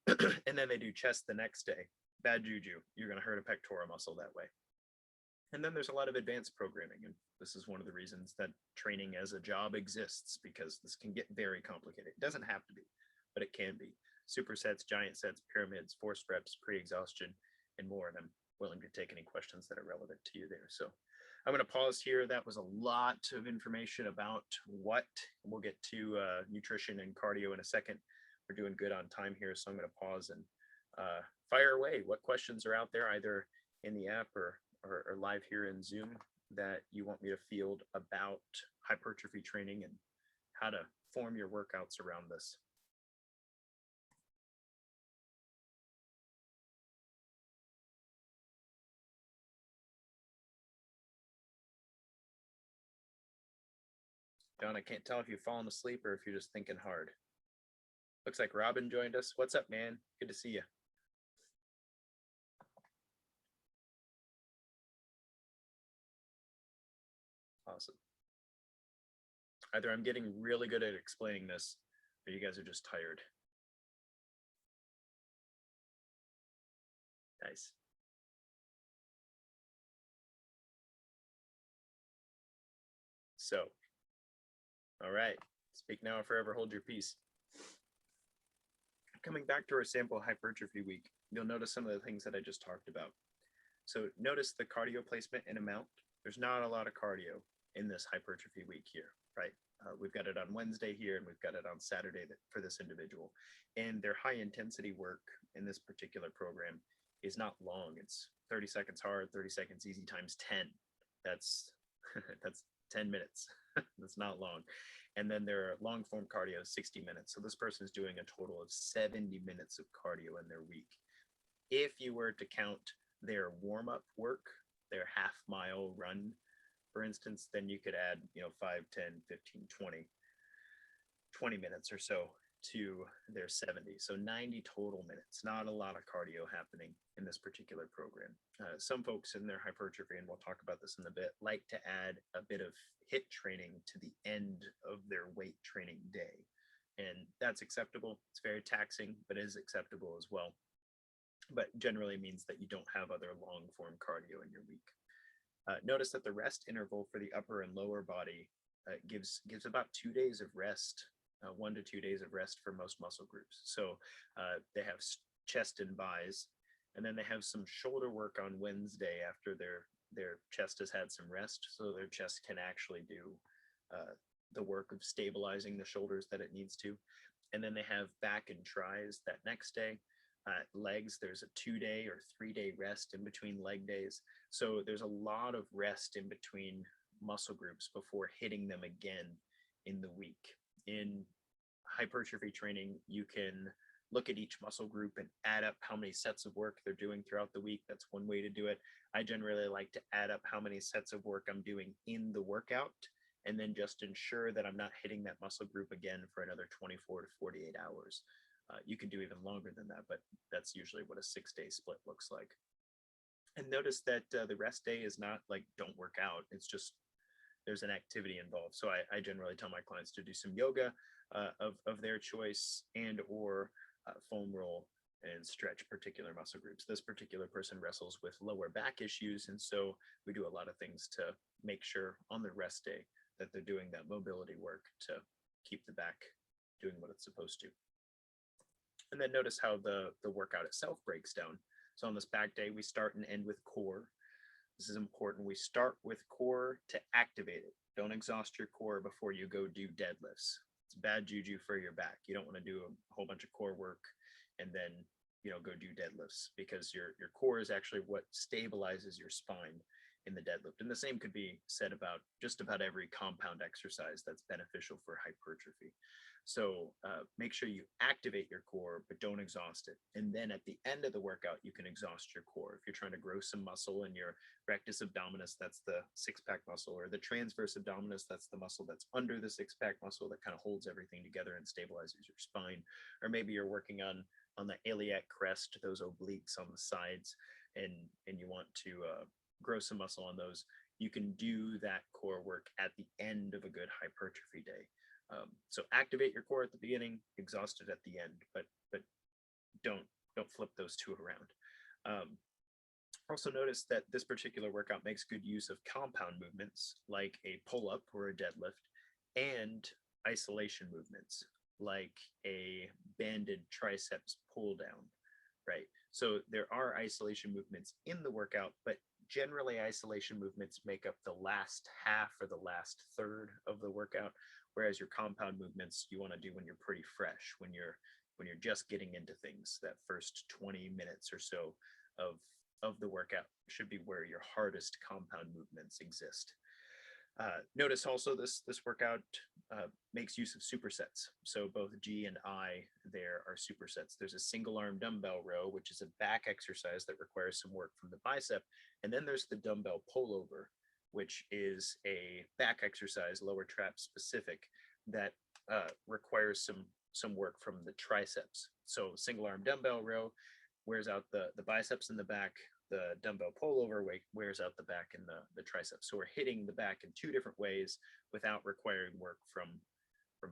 S1: And then they do chest the next day. Bad juju. You're going to hurt a pectoral muscle that way. And then there's a lot of advanced programming. And this is one of the reasons that training as a job exists, because this can get very complicated. It doesn't have to be, but it can be. Supersets, giant sets, pyramids, forced reps, pre-exhaustion, and more. And I'm willing to take any questions that are relevant to you there. So I'm going to pause here. That was a lot of information about what. We'll get to nutrition and cardio in a second. We're doing good on time here, so I'm going to pause and fire away. What questions are out there, either in the app or live here in Zoom, that you want me to field about hypertrophy training and how to form your workouts around this? John, I can't tell if you've fallen asleep or if you're just thinking hard. Looks like Robin joined us. What's up, man? Good to see you. Awesome. Either I'm getting really good at explaining this, or you guys are just tired. Nice. So, all right. Speak now or forever hold your peace. Coming back to our sample hypertrophy week, you'll notice some of the things that I just talked about. So notice the cardio placement and amount. There's not a lot of cardio in this hypertrophy week here, right? We've got it on Wednesday here, and we've got it on Saturday for this individual. And their high intensity work in this particular program is not long. It's 30 seconds hard, 30 seconds easy times 10. That's 10 minutes. That's not long. And then their long form cardio is 60 minutes. So this person is doing a total of 70 minutes of cardio in their week. If you were to count their warm-up work, their half-mile run, for instance, then you could add 5, 10, 15, 20 minutes or so to their 70. So 90 total minutes. Not a lot of cardio happening in this particular program. Some folks in their hypertrophy, and we'll talk about this in a bit, like to add a bit of HIIT training to the end of their weight training day. And that's acceptable. It's very taxing, but it is acceptable as well. But generally means that you don't have other long form cardio in your week. Notice that the rest interval for the upper and lower body gives about 2 days of rest, 1 to 2 days of rest for most muscle groups. So they have chest and buys, and then they have some shoulder work on Wednesday after their chest has had some rest, so their chest can actually do the work of stabilizing the shoulders that it needs to. And then they have back and tries that next day. Legs, there's a 2-day or 3-day rest in between leg days. So there's a lot of rest in between muscle groups before hitting them again in the week. In hypertrophy training, you can look at each muscle group and add up how many sets of work they're doing throughout the week. That's one way to do it. I generally like to add up how many sets of work I'm doing in the workout, and then just ensure that I'm not hitting that muscle group again for another 24 to 48 hours. You can do even longer than that, but that's usually what a 6-day split looks like. And notice that the rest day is not like don't work out. It's just there's an activity involved. So I generally tell my clients to do some yoga of their choice, and or foam roll and stretch particular muscle groups. This particular person wrestles with lower back issues, and so we do a lot of things to make sure on the rest day that they're doing that mobility work to keep the back doing what it's supposed to. And then notice how the workout itself breaks down. So on this back day, we start and end with core. This is important. We start with core to activate it. Don't exhaust your core before you go do deadlifts. It's bad juju for your back. You don't want to do a whole bunch of core work and then go do deadlifts, because your core is actually what stabilizes your spine in the deadlift. And the same could be said about just about every compound exercise that's beneficial for hypertrophy. So make sure you activate your core, but don't exhaust it. And then at the end of the workout, you can exhaust your core. If you're trying to grow some muscle in your rectus abdominis, that's the six-pack muscle, or the transverse abdominis, that's the muscle that's under the six-pack muscle that kind of holds everything together and stabilizes your spine. Or maybe you're working on the iliac crest, those obliques on the sides, and you want to grow some muscle on those. You can do that core work at the end of a good hypertrophy day. So activate your core at the beginning, exhaust it at the end, but don't flip those two around. Also notice that this particular workout makes good use of compound movements like a pull-up or a deadlift, and isolation movements like a banded triceps pull down, right? So there are isolation movements in the workout, but generally isolation movements make up the last half or the last third of the workout, whereas your compound movements you want to do when you're pretty fresh, when you're just getting into things. That first 20 minutes or so of the workout should be where your hardest compound movements exist. Notice also this workout makes use of supersets. So both G and I there are supersets. There's a single arm dumbbell row, which is a back exercise that requires some work from the bicep. And then there's the dumbbell pullover, which is a back exercise, lower trap specific, that requires some work from the triceps. So single arm dumbbell row wears out the biceps in the back. The dumbbell pullover wears out the back and the triceps. So we're hitting the back in two different ways without requiring work from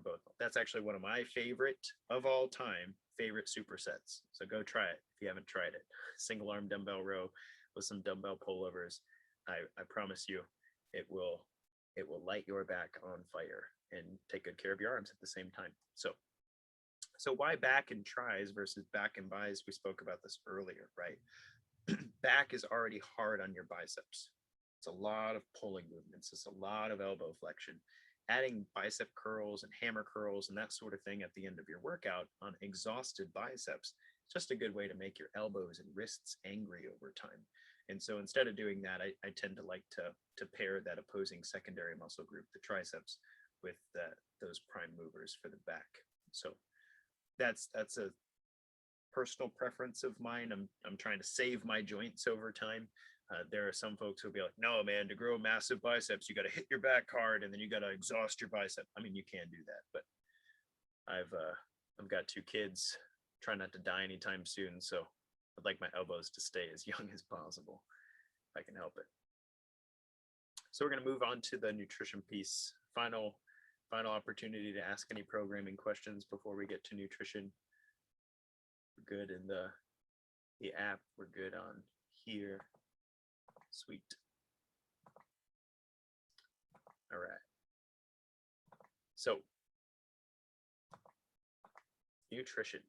S1: both. That's actually one of my favorite of all time favorite supersets. So go try it if you haven't tried it. Single arm dumbbell row with some dumbbell pullovers. I promise you, it will light your back on fire and take good care of your arms at the same time. So why back and tries versus back and bis? We spoke about this earlier, right? Back is already hard on your biceps. It's a lot of pulling movements. It's a lot of elbow flexion. Adding bicep curls and hammer curls and that sort of thing at the end of your workout on exhausted biceps, it's just a good way to make your elbows and wrists angry over time. And so instead of doing that, I tend to like to pair that opposing secondary muscle group, the triceps, with those prime movers for the back. So that's a personal preference of mine. I'm trying to save my joints over time. There are some folks who'll be like, no, man, to grow massive biceps, you got to hit your back hard and then you got to exhaust your bicep. I mean, you can do that, but I've got two kids, trying not to die anytime soon. So I'd like my elbows to stay as young as possible if I can help it. So we're going to move on to the nutrition piece. Final opportunity to ask any programming questions before we get to nutrition. We're good in the app. We're good on here. Sweet. All right. So nutrition.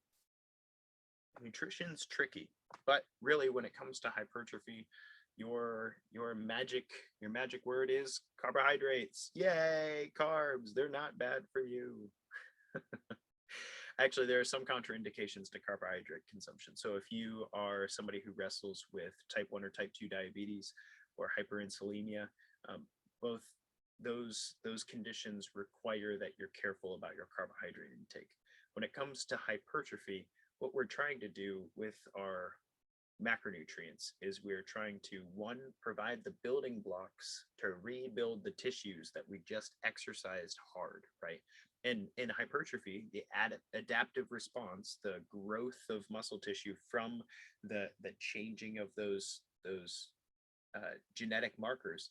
S1: Nutrition's tricky, but really when it comes to hypertrophy, your magic word is carbohydrates. Yay, carbs. They're not bad for you. Actually, there are some contraindications to carbohydrate consumption. So if you are somebody who wrestles with type 1 or type 2 diabetes or hyperinsulinemia, both those conditions require that you're careful about your carbohydrate intake. When it comes to hypertrophy, what we're trying to do with our macronutrients is we're trying to, one, provide the building blocks to rebuild the tissues that we just exercised hard, right? And in hypertrophy, the adaptive response, the growth of muscle tissue from the changing of those genetic markers,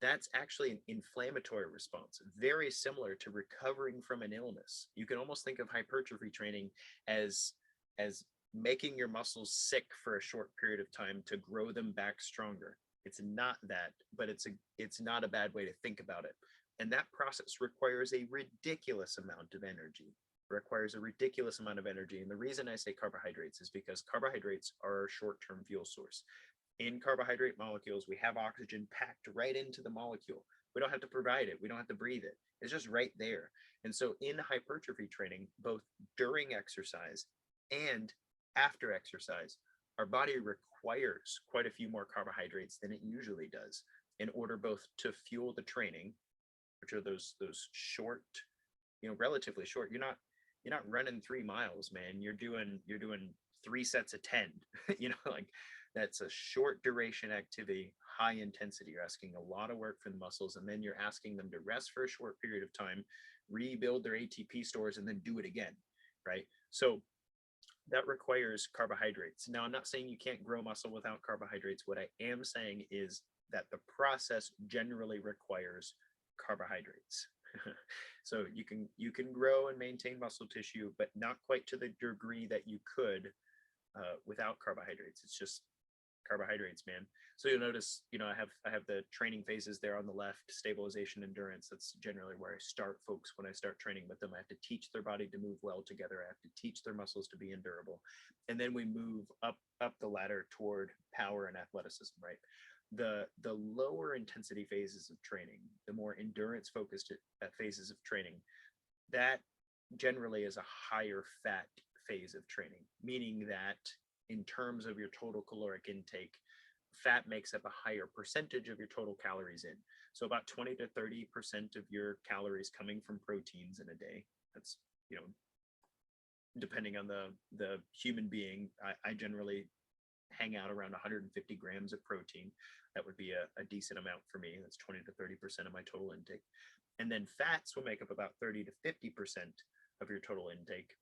S1: that's actually an inflammatory response, very similar to recovering from an illness. You can almost think of hypertrophy training as making your muscles sick for a short period of time to grow them back stronger. It's not that, but it's not a bad way to think about it. And that process requires a ridiculous amount of energy. Requires a ridiculous amount of energy. And the reason I say carbohydrates is because carbohydrates are a short-term fuel source. In carbohydrate molecules, we have oxygen packed right into the molecule. We don't have to provide it. We don't have to breathe it. It's just right there. And so in hypertrophy training, both during exercise and after exercise, our body requires quite a few more carbohydrates than it usually does in order both to fuel the training, which are those short, relatively short. You're not running 3 miles, man. You're doing 3 sets of 10. Like that's a short duration activity, high intensity. You're asking a lot of work for the muscles, and then you're asking them to rest for a short period of time, rebuild their ATP stores, and then do it again, right? So that requires carbohydrates. Now, I'm not saying you can't grow muscle without carbohydrates. What I am saying is that the process generally requires carbohydrates. So you can grow and maintain muscle tissue, but not quite to the degree that you could without carbohydrates. It's just carbohydrates, man. So you'll notice, I have the training phases there on the left: stabilization, endurance. That's generally where I start folks when I start training with them. I have to teach their body to move well together. I have to teach their muscles to be endurable. And then we move up the ladder toward power and athleticism, right? The lower intensity phases of training, the more endurance focused phases of training, that generally is a higher fat phase of training, meaning that in terms of your total caloric intake, fat makes up a higher percentage of your total calories in. So about 20 to 30% of your calories coming from proteins in a day. That's, depending on the human being, I generally hang out around 150 grams of protein. That would be a decent amount for me. That's 20 to 30% of my total intake. And then fats will make up about 30 to 50% of your total intake.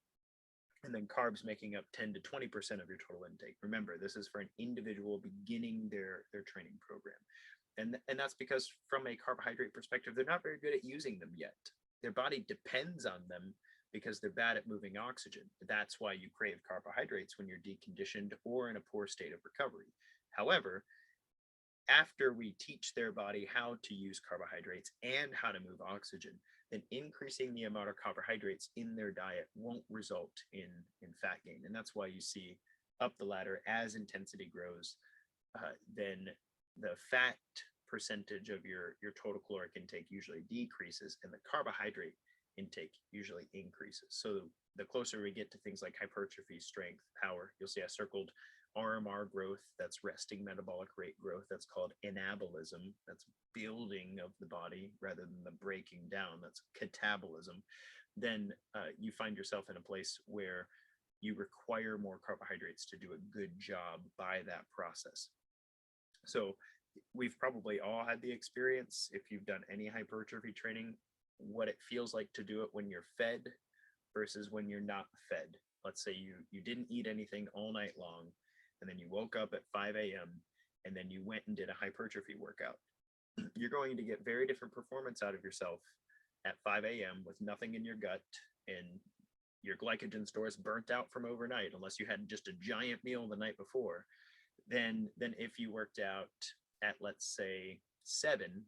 S1: And then carbs making up 10 to 20% of your total intake. Remember, this is for an individual beginning their training program. And that's because from a carbohydrate perspective, they're not very good at using them yet. Their body depends on them because they're bad at moving oxygen. That's why you crave carbohydrates when you're deconditioned or in a poor state of recovery. However, after we teach their body how to use carbohydrates and how to move oxygen, then increasing the amount of carbohydrates in their diet won't result in fat gain. And that's why you see up the ladder, as intensity grows, then the fat percentage of your total caloric intake usually decreases and the carbohydrate intake usually increases. So the closer we get to things like hypertrophy, strength, power, you'll see I circled RMR growth. That's resting metabolic rate growth. That's called anabolism. That's building of the body rather than the breaking down. That's catabolism. Then you find yourself in a place where you require more carbohydrates to do a good job by that process. So we've probably all had the experience, if you've done any hypertrophy training, what it feels like to do it when you're fed versus when you're not fed. Let's say you didn't eat anything all night long, and then you woke up at 5 a.m. and then you went and did a hypertrophy workout. You're going to get very different performance out of yourself at 5 a.m. with nothing in your gut and your glycogen stores burnt out from overnight, unless you had just a giant meal the night before, than if you worked out at, let's say, 7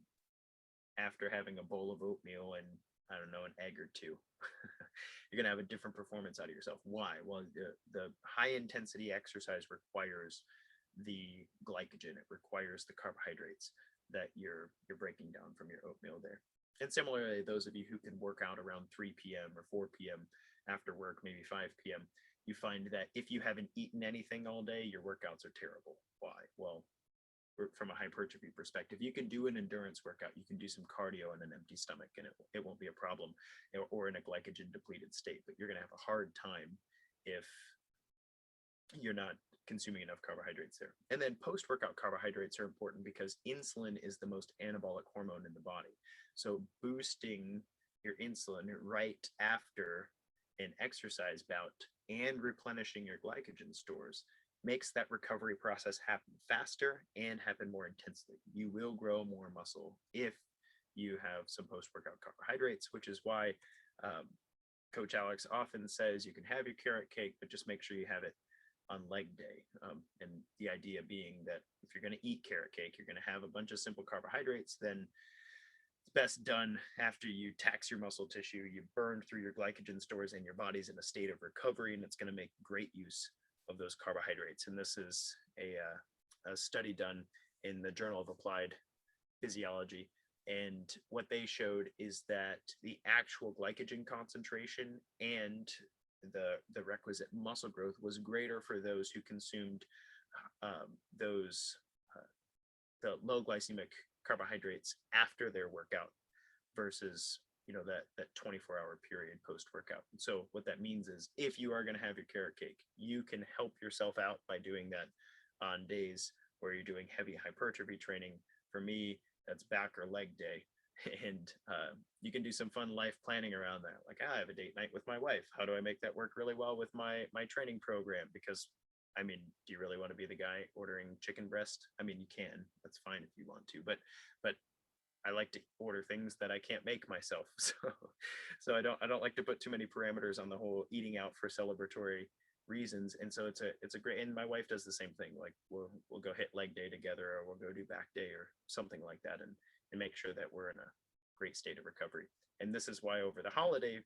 S1: after having a bowl of oatmeal and, I don't know, an egg or two. You're going to have a different performance out of yourself. Why? Well, the high intensity exercise requires the glycogen. It requires the carbohydrates that you're breaking down from your oatmeal there. And similarly, those of you who can work out around 3 p.m. or 4 p.m. after work, maybe 5 p.m., you find that if you haven't eaten anything all day, your workouts are terrible. Why? Well, from a hypertrophy perspective, you can do an endurance workout, you can do some cardio in an empty stomach, and it won't be a problem, or in a glycogen depleted state. But you're going to have a hard time if you're not consuming enough carbohydrates there. And then post-workout carbohydrates are important because insulin is the most anabolic hormone in the body. So boosting your insulin right after an exercise bout and replenishing your glycogen stores makes that recovery process happen faster and happen more intensely. You will grow more muscle if you have some post-workout carbohydrates, which is why Coach Alex often says you can have your carrot cake, but just make sure you have it on leg day. And the idea being that if you're going to eat carrot cake, you're going to have a bunch of simple carbohydrates, then it's best done after you tax your muscle tissue, you burn through your glycogen stores, and your body's in a state of recovery, and it's going to make great use of those carbohydrates. And this is a study done in the Journal of Applied Physiology. And what they showed is that the actual glycogen concentration and the requisite muscle growth was greater for those who consumed the low glycemic carbohydrates after their workout versus that 24-hour period post-workout. And so what that means is if you are going to have your carrot cake, you can help yourself out by doing that on days where you're doing heavy hypertrophy training. For me, that's back or leg day. And you can do some fun life planning around that. Like, I have a date night with my wife. How do I make that work really well with my training program? Because, I mean, do you really want to be the guy ordering chicken breast? I mean, you can. That's fine if you want to. But I like to order things that I can't make myself. So I don't like to put too many parameters on the whole eating out for celebratory reasons. And so it's a great, and my wife does the same thing. Like we'll go hit leg day together, or we'll go do back day or something like that, and make sure that we're in a great state of recovery. And this is why over the holiday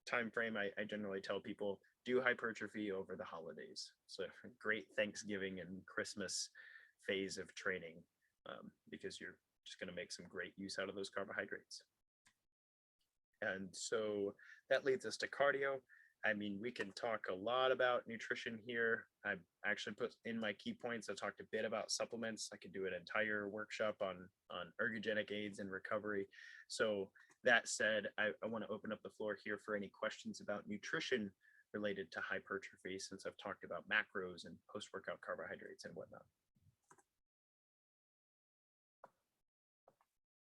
S1: time frame, I generally tell people do hypertrophy over the holidays. So great Thanksgiving and Christmas phase of training, because you're just going to make some great use out of those carbohydrates. And so that leads us to cardio. I mean, we can talk a lot about nutrition here. I actually put in my key points. I talked a bit about supplements. I could do an entire workshop on ergogenic aids and recovery. So that said, I want to open up the floor here for any questions about nutrition related to hypertrophy, since I've talked about macros and post-workout carbohydrates and whatnot.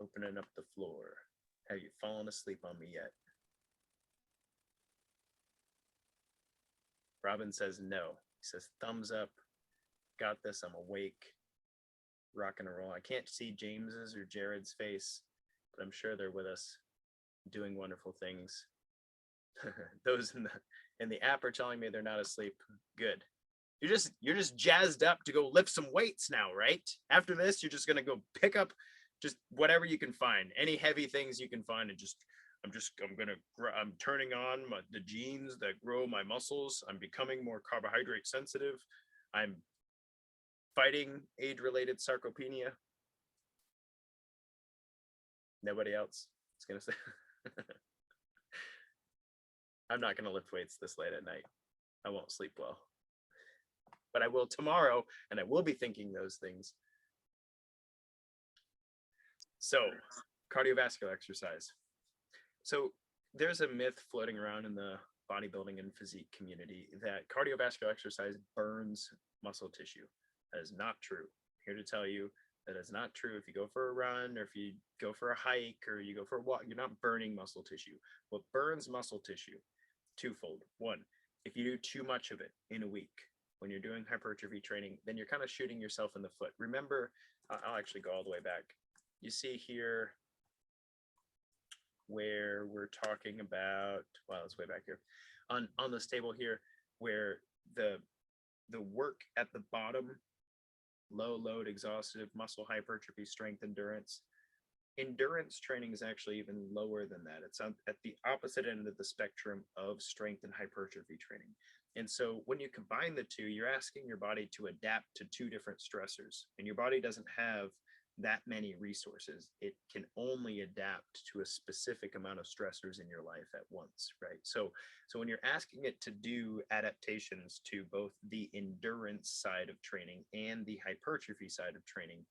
S1: Opening up the floor. Have you fallen asleep on me yet? Robin says no. He says thumbs up. Got this. I'm awake. Rocking and roll. I can't see James's or Jared's face, but I'm sure they're with us, doing wonderful things. Those in the app are telling me they're not asleep. Good. You're just jazzed up to go lift some weights now, right? After this, you're just gonna go pick up just whatever you can find, any heavy things you can find, and I'm turning on the genes that grow my muscles. I'm becoming more carbohydrate sensitive. I'm fighting age-related sarcopenia. Nobody else is gonna say. I'm not gonna lift weights this late at night. I won't sleep well, but I will tomorrow, and I will be thinking those things. So, cardiovascular exercise. So there's a myth floating around in the bodybuilding and physique community that cardiovascular exercise burns muscle tissue. That is not true. I'm here to tell you that is not true. If you go for a run, or if you go for a hike, or you go for a walk, you're not burning muscle tissue. What burns muscle tissue? Twofold. One, if you do too much of it in a week, when you're doing hypertrophy training, then you're kind of shooting yourself in the foot. Remember, I'll actually go all the way back. You see here where we're talking about, well, it's way back here on this table here, where the work at the bottom, low load, exhaustive, muscle hypertrophy, strength, endurance training is actually even lower than that. It's at the opposite end of the spectrum of strength and hypertrophy training. And so when you combine the two, you're asking your body to adapt to two different stressors, and your body doesn't have that many resources. It can only adapt to a specific amount of stressors in your life at once, right? So when you're asking it to do adaptations to both the endurance side of training and the hypertrophy side of training,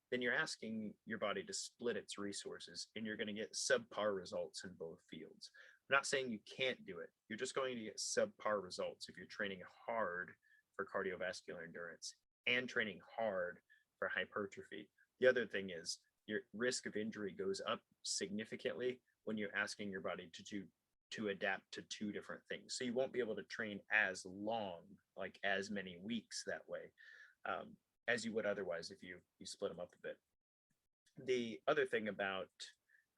S1: then you're asking your body to split its resources, and you're going to get subpar results in both fields. I'm not saying you can't do it. You're just going to get subpar results if you're training hard for cardiovascular endurance and training hard for hypertrophy. The other thing is your risk of injury goes up significantly when you're asking your body to adapt to two different things. So you won't be able to train as long, like as many weeks that way, as you would otherwise if you split them up a bit. The other thing about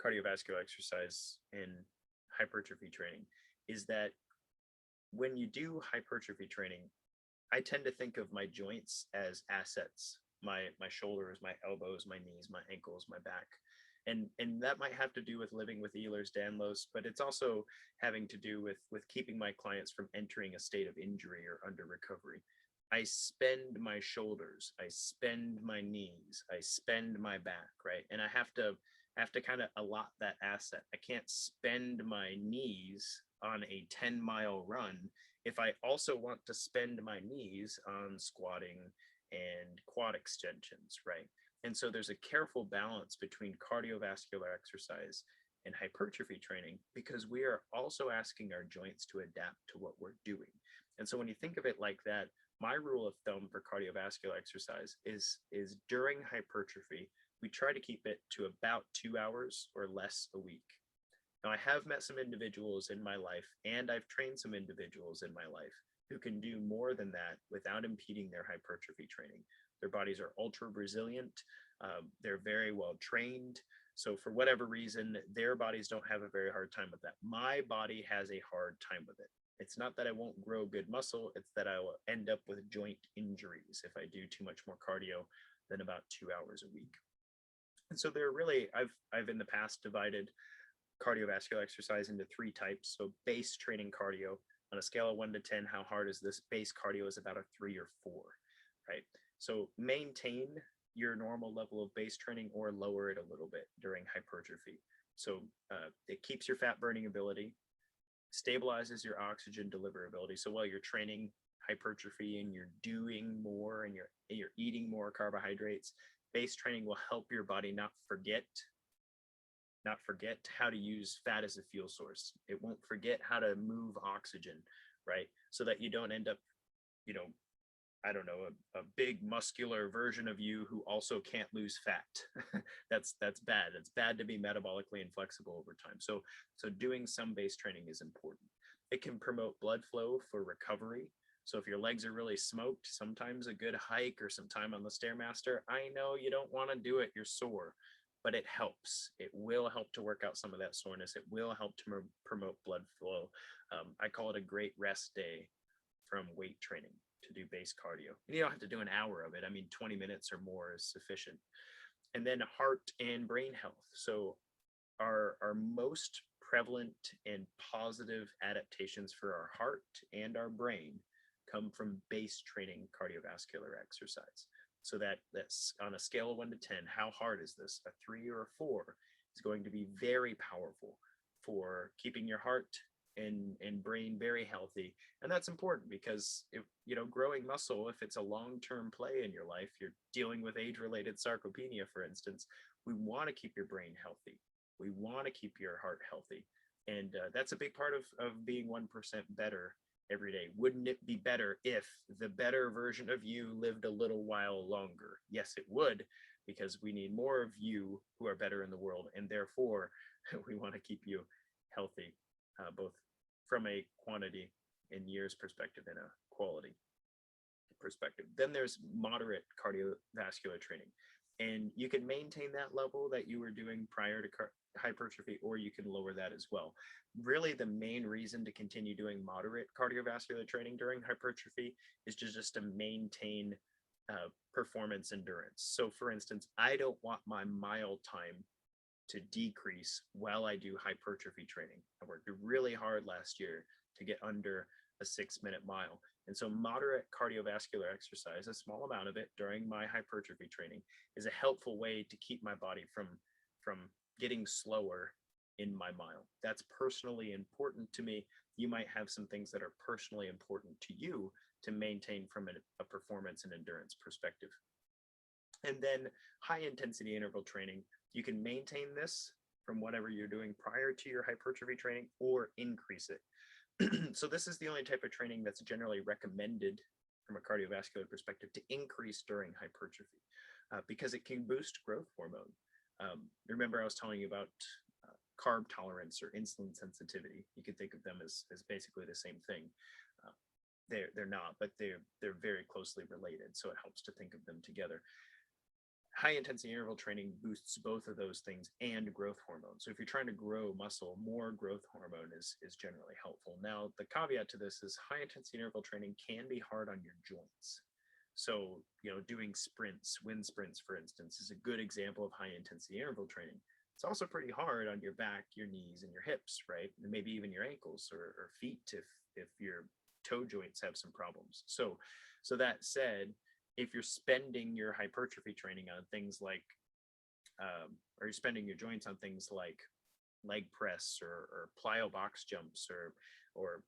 S1: cardiovascular exercise and hypertrophy training is that when you do hypertrophy training, I tend to think of my joints as assets, my shoulders, my elbows, my knees, my ankles, my back. And that might have to do with living with Ehlers-Danlos, but it's also having to do with keeping my clients from entering a state of injury or under recovery. I spend my shoulders, I spend my knees, I spend my back, right? And I have to kind of allot that asset. I can't spend my knees on a 10-mile run if I also want to spend my knees on squatting and quad extensions, right? And so there's a careful balance between cardiovascular exercise and hypertrophy training, because we are also asking our joints to adapt to what we're doing. And so when you think of it like that, my rule of thumb for cardiovascular exercise is during hypertrophy, we try to keep it to about 2 hours or less a week. Now, I have met some individuals in my life, and I've trained some individuals in my life who can do more than that without impeding their hypertrophy training. Their bodies are ultra resilient. They're very well trained. So for whatever reason, their bodies don't have a very hard time with that. My body has a hard time with it. It's not that I won't grow good muscle, it's that I will end up with joint injuries if I do too much more cardio than about 2 hours a week. And so there really, I've in the past divided cardiovascular exercise into 3 types. So base training cardio, on a scale of 1 to 10, how hard is this? Base cardio is about a 3 or 4, right? So maintain your normal level of base training or lower it a little bit during hypertrophy. So it keeps your fat burning ability, stabilizes your oxygen deliverability. So while you're training hypertrophy and you're doing more and you're eating more carbohydrates, base training will help your body not forget how to use fat as a fuel source. It won't forget how to move oxygen, right? So that you don't end up, I don't know, a big muscular version of you who also can't lose fat. That's bad. It's bad to be metabolically inflexible over time. So doing some base training is important. It can promote blood flow for recovery. So if your legs are really smoked, sometimes a good hike or some time on the Stairmaster, I know you don't want to do it, you're sore, but it helps. It will help to work out some of that soreness. It will help to promote blood flow. I call it a great rest day from weight training to do base cardio. And you don't have to do an hour of it. I mean, 20 minutes or more is sufficient. And then heart and brain health. So our most prevalent and positive adaptations for our heart and our brain come from base training cardiovascular exercise. So that's on a scale of 1 to 10, how hard is this? A 3 or a 4 is going to be very powerful for keeping your heart and brain very healthy. And that's important because growing muscle, if it's a long-term play in your life, you're dealing with age-related sarcopenia, for instance, we want to keep your brain healthy. We want to keep your heart healthy. And that's a big part of being 1% better every day. Wouldn't it be better if the better version of you lived a little while longer? Yes, it would, because we need more of you who are better in the world. And therefore, we want to keep you healthy, both from a quantity and years perspective and a quality perspective. Then there's moderate cardiovascular training. And you can maintain that level that you were doing prior to hypertrophy, or you can lower that as well. Really, the main reason to continue doing moderate cardiovascular training during hypertrophy is just to maintain performance endurance. So for instance, I don't want my mile time to decrease while I do hypertrophy training. I worked really hard last year to get under a 6-minute mile. And so moderate cardiovascular exercise, a small amount of it during my hypertrophy training, is a helpful way to keep my body from getting slower in my mile. That's personally important to me. You might have some things that are personally important to you to maintain from a performance and endurance perspective. And then high intensity interval training, you can maintain this from whatever you're doing prior to your hypertrophy training or increase it. So this is the only type of training that's generally recommended from a cardiovascular perspective to increase during hypertrophy because it can boost growth hormone. Remember, I was telling you about carb tolerance or insulin sensitivity. You could think of them as basically the same thing. They're not, but they're very closely related. So it helps to think of them together. High intensity interval training boosts both of those things and growth hormone. So if you're trying to grow muscle, more growth hormone is generally helpful. Now, the caveat to this is high intensity interval training can be hard on your joints. So, doing sprints, wind sprints, for instance, is a good example of high intensity interval training. It's also pretty hard on your back, your knees, and your hips, right? And maybe even your ankles or feet if your toe joints have some problems. So that said, if you're spending your hypertrophy training on things like, or you're spending your joints on things like leg press or plyo box jumps or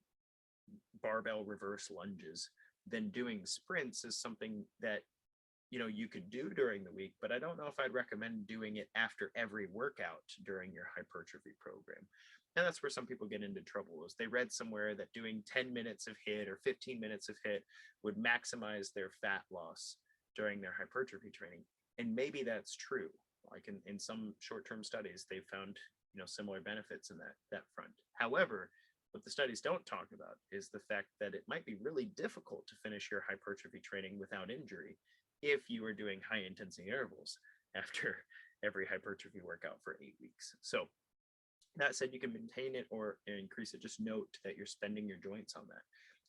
S1: barbell reverse lunges, then doing sprints is something that you could do during the week, but I don't know if I'd recommend doing it after every workout during your hypertrophy program. And that's where some people get into trouble, is they read somewhere that doing 10 minutes of HIIT or 15 minutes of HIIT would maximize their fat loss during their hypertrophy training. And maybe that's true. Like in some short-term studies, they've found similar benefits in that front. However, what the studies don't talk about is the fact that it might be really difficult to finish your hypertrophy training without injury if you are doing high intensity intervals after every hypertrophy workout for 8 weeks. So that said, you can maintain it or increase it. Just note that you're spending your joints on that.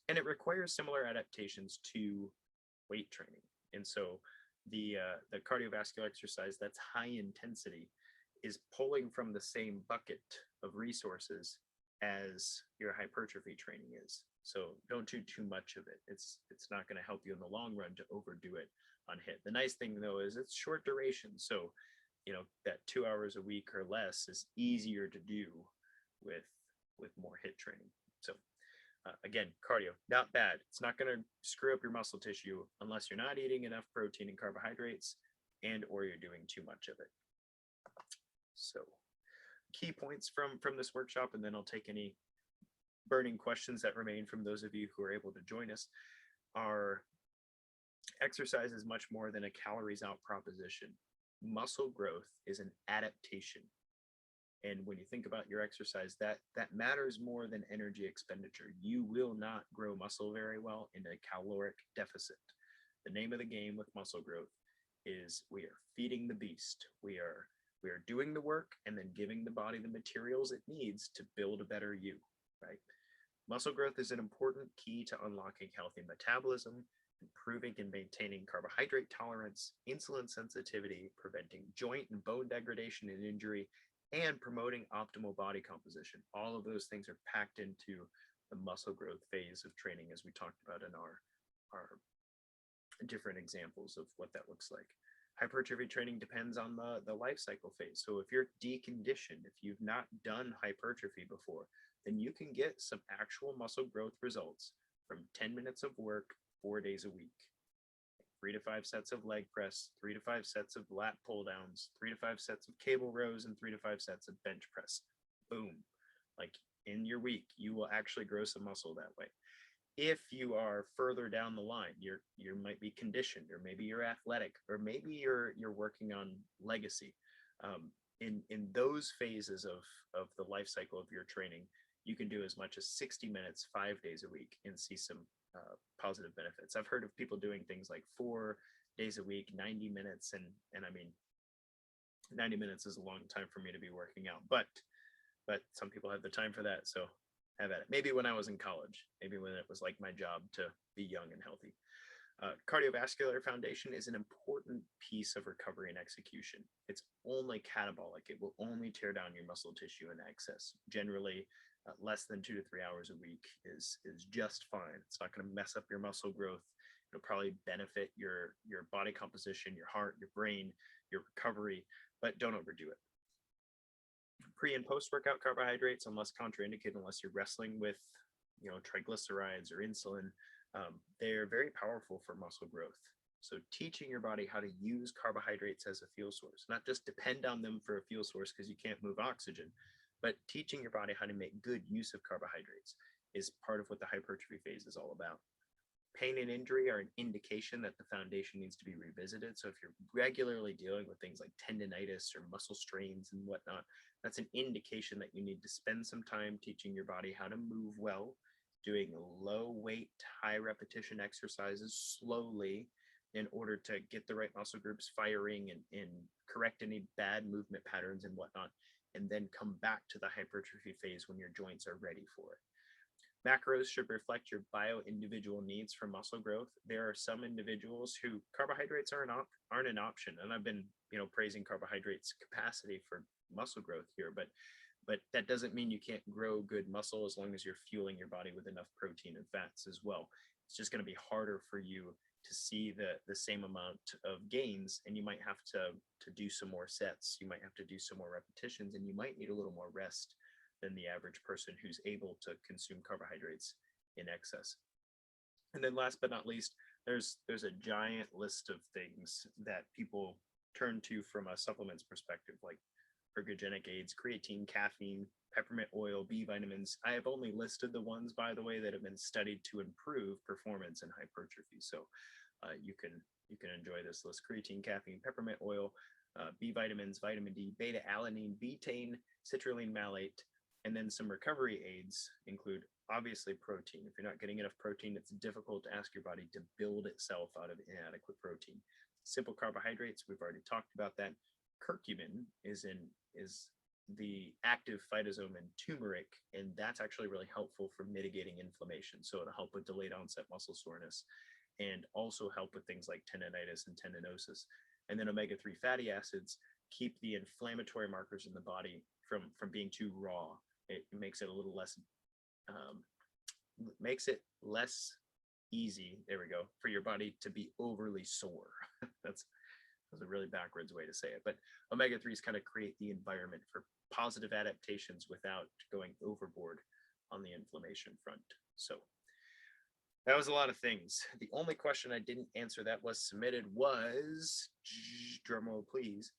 S1: And it requires similar adaptations to weight training. And so the cardiovascular exercise that's high intensity is pulling from the same bucket of resources as your hypertrophy training is. So don't do too much of it. It's not going to help you in the long run to overdo it on HIIT. The nice thing though is it's short duration. So that 2 hours a week or less is easier to do with more HIIT training. So again, cardio, not bad. It's not going to screw up your muscle tissue unless you're not eating enough protein and carbohydrates and or you're doing too much of it. So key points from this workshop, and then I'll take any burning questions that remain from those of you who are able to join us. Are exercise is much more than a calories out proposition. Muscle growth is an adaptation. And when you think about your exercise, that matters more than energy expenditure. You will not grow muscle very well in a caloric deficit. The name of the game with muscle growth is we are feeding the beast. We are doing the work and then giving the body the materials it needs to build a better you, right? Muscle growth is an important key to unlocking healthy metabolism, improving and maintaining carbohydrate tolerance, insulin sensitivity, preventing joint and bone degradation and injury, and promoting optimal body composition. All of those things are packed into the muscle growth phase of training, as we talked about in our different examples of what that looks like. Hypertrophy training depends on the life cycle phase. So if you're deconditioned, if you've not done hypertrophy before, then you can get some actual muscle growth results from 10 minutes of work, 4 days a week. 3 to 5 sets of leg press, 3 to 5 sets of lat pull downs, 3 to 5 sets of cable rows, and 3 to 5 sets of bench press. Boom. Like in your week, you will actually grow some muscle that way. If you are further down the line, you might be conditioned, or maybe you're athletic, or maybe you're working on legacy. In those phases of the life cycle of your training, you can do as much as 60 minutes, 5 days a week, and see some positive benefits. I've heard of people doing things like 4 days a week, 90 minutes, and I mean, 90 minutes is a long time for me to be working out, but some people have the time for that, so have at it. Maybe when I was in college, maybe when it was like my job to be young and healthy. Cardiovascular foundation is an important piece of recovery and execution. It's only catabolic. It will only tear down your muscle tissue in excess. Generally, less than 2 to 3 hours a week is just fine. It's not going to mess up your muscle growth. It'll probably benefit your body composition, your heart, your brain, your recovery, but don't overdo it. Pre and post-workout carbohydrates, unless contraindicated, unless you're wrestling with triglycerides or insulin, they're very powerful for muscle growth. So teaching your body how to use carbohydrates as a fuel source, not just depend on them for a fuel source because you can't move oxygen, but teaching your body how to make good use of carbohydrates is part of what the hypertrophy phase is all about. Pain and injury are an indication that the foundation needs to be revisited. So if you're regularly dealing with things like tendonitis or muscle strains and whatnot, that's an indication that you need to spend some time teaching your body how to move well, doing low weight, high repetition exercises slowly in order to get the right muscle groups firing and correct any bad movement patterns and whatnot, and then come back to the hypertrophy phase when your joints are ready for it. Macros should reflect your bio-individual needs for muscle growth. There are some individuals who carbohydrates aren't an option, and I've been praising carbohydrates capacity for muscle growth here, but that doesn't mean you can't grow good muscle as long as you're fueling your body with enough protein and fats as well. It's just going to be harder for you to see the same amount of gains, and you might have to do some more sets, you might have to do some more repetitions, and you might need a little more rest than the average person who's able to consume carbohydrates in excess. And then last but not least, there's a giant list of things that people turn to from a supplements perspective, like ergogenic aids, creatine, caffeine, peppermint oil, B vitamins. I have only listed the ones, by the way, that have been studied to improve performance in hypertrophy. So you can enjoy this list: creatine, caffeine, peppermint oil, B vitamins, vitamin D, beta alanine, betaine, citrulline malate. And then some recovery aids include obviously protein. If you're not getting enough protein, it's difficult to ask your body to build itself out of inadequate protein. Simple carbohydrates, we've already talked about that. Curcumin is the active phytosome in turmeric, and that's actually really helpful for mitigating inflammation. So it'll help with delayed onset muscle soreness and also help with things like tendonitis and tendinosis. And then omega-3 fatty acids keep the inflammatory markers in the body from being too raw. It makes it a little less, easy, there we go, for your body to be overly sore. That's a really backwards way to say it. But omega-3s kind of create the environment for positive adaptations without going overboard on the inflammation front. So that was a lot of things. The only question I didn't answer that was submitted was, drumroll please,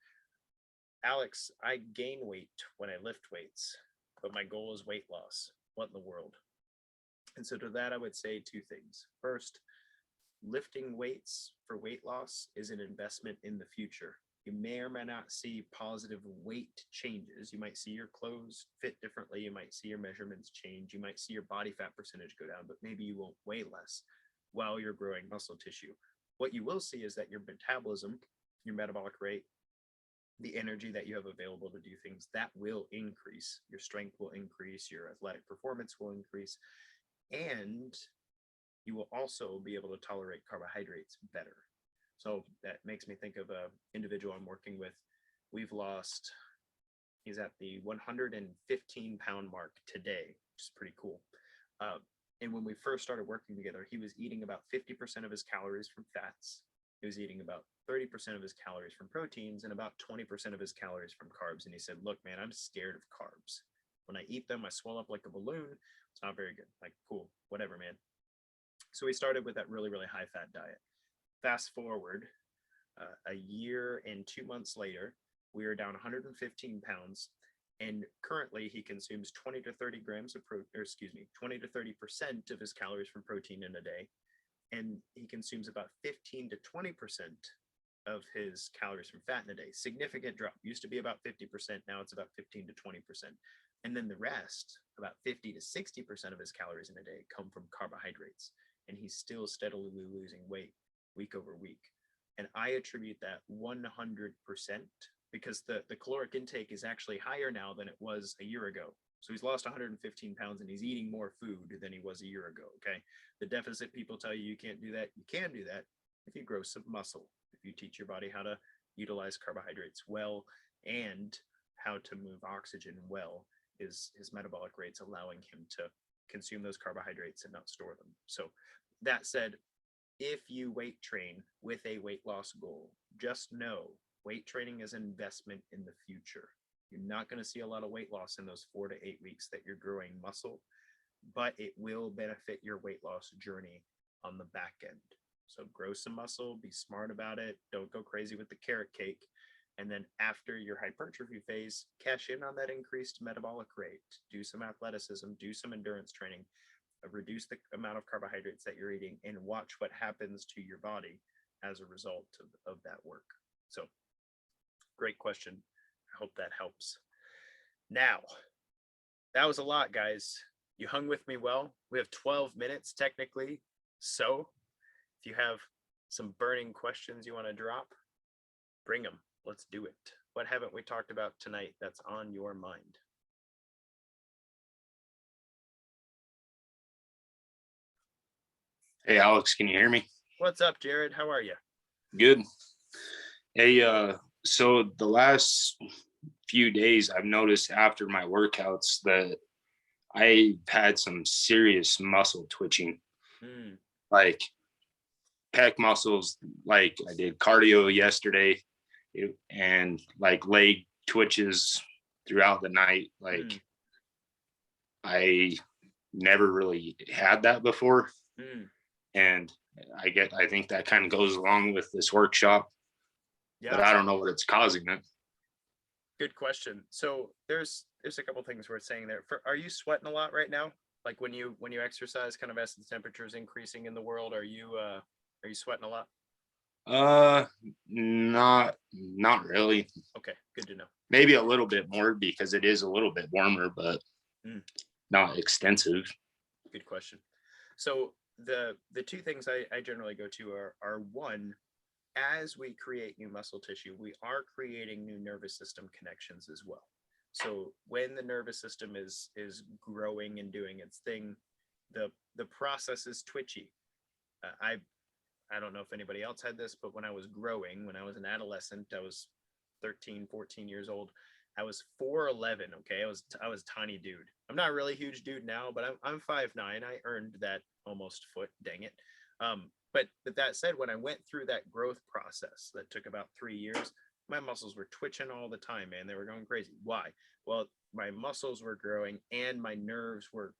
S1: Alex, I gain weight when I lift weights, but my goal is weight loss. What in the world? And so to that, I would say two things. First, lifting weights for weight loss is an investment in the future. You may or may not see positive weight changes. You might see your clothes fit differently. You might see your measurements change. You might see your body fat percentage go down, but maybe you won't weigh less while you're growing muscle tissue. What you will see is that your metabolism, your metabolic rate, the energy that you have available to do things, that will increase. Your strength will increase, your athletic performance will increase, and you will also be able to tolerate carbohydrates better. So that makes me think of an individual I'm working with. He's at the 115-pound mark today, which is pretty cool. And when we first started working together, he was eating about 50% of his calories from fats. He was eating about 30% of his calories from proteins and about 20% of his calories from carbs. And he said, look, man, I'm scared of carbs. When I eat them, I swell up like a balloon. It's not very good. Like, cool, whatever, man. So we started with that really, really high fat diet. Fast forward a year and 2 months later, we are down 115 pounds. And currently he consumes 20 to 30 grams of 20 to 30% of his calories from protein in a day. And he consumes about 15 to 20% of his calories from fat in a day. Significant drop. Used to be about 50%. Now it's about 15 to 20%. And then the rest, about 50 to 60% of his calories in a day, come from carbohydrates. And he's still steadily losing weight week over week. And I attribute that 100% because the caloric intake is actually higher now than it was a year ago. So he's lost 115 pounds and he's eating more food than he was a year ago, okay? The deficit people tell you can't do that. You can do that if you grow some muscle, if you teach your body how to utilize carbohydrates well and how to move oxygen well, his metabolic rates allowing him to consume those carbohydrates and not store them. So that said, if you weight train with a weight loss goal, just know weight training is an investment in the future. You're not going to see a lot of weight loss in those 4 to 8 weeks that you're growing muscle, but it will benefit your weight loss journey on the back end. So grow some muscle, be smart about it. Don't go crazy with the carrot cake. And then after your hypertrophy phase, cash in on that increased metabolic rate, do some athleticism, do some endurance training, reduce the amount of carbohydrates that you're eating, and watch what happens to your body as a result of that work. So great question. I hope that helps. Now, that was a lot, guys. You hung with me well. We have 12 minutes technically. So if you have some burning questions you want to drop, bring them. Let's do it. What haven't we talked about tonight that's on your mind?
S3: Hey, Alex, can you hear me?
S1: What's up, Jared? How are you?
S3: Good. Hey, so the last few days I've noticed after my workouts that I had some serious muscle twitching, like pec muscles, like I did cardio yesterday and like leg twitches throughout the night. Like I never really had that before. And I think that kind of goes along with this workshop, but I don't know what it's causing it.
S1: Good question. So there's a couple things worth saying there. Are you sweating a lot right now? Like when you exercise, kind of as the temperature is increasing in the world, are you sweating a lot?
S3: Not really.
S1: Okay, good to know.
S3: Maybe a little bit more because it is a little bit warmer, but not extensive.
S1: Good question. So the two things I generally go to are one, as we create new muscle tissue, we are creating new nervous system connections as well. So when the nervous system is growing and doing its thing, the process is twitchy. I don't know if anybody else had this, but when I was growing, when I was an adolescent, I was 13, 14 years old. I was 4'11". Okay, I was a tiny dude. I'm not a really huge dude now, but I'm 5'9". I earned that almost foot. Dang it. But that said, when I went through that growth process that took about 3 years, my muscles were twitching all the time, man. They were going crazy. Why? Well, my muscles were growing and my nerves were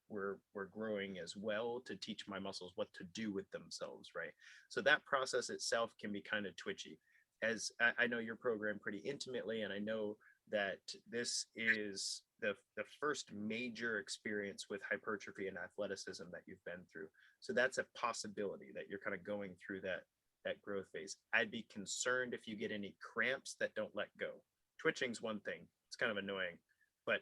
S1: growing as well to teach my muscles what to do with themselves, right? So that process itself can be kind of twitchy. As I know your program pretty intimately, and I know that this is the first major experience with hypertrophy and athleticism that you've been through. So that's a possibility that you're kind of going through that growth phase. I'd be concerned if you get any cramps that don't let go. Twitching's one thing. It's kind of annoying, but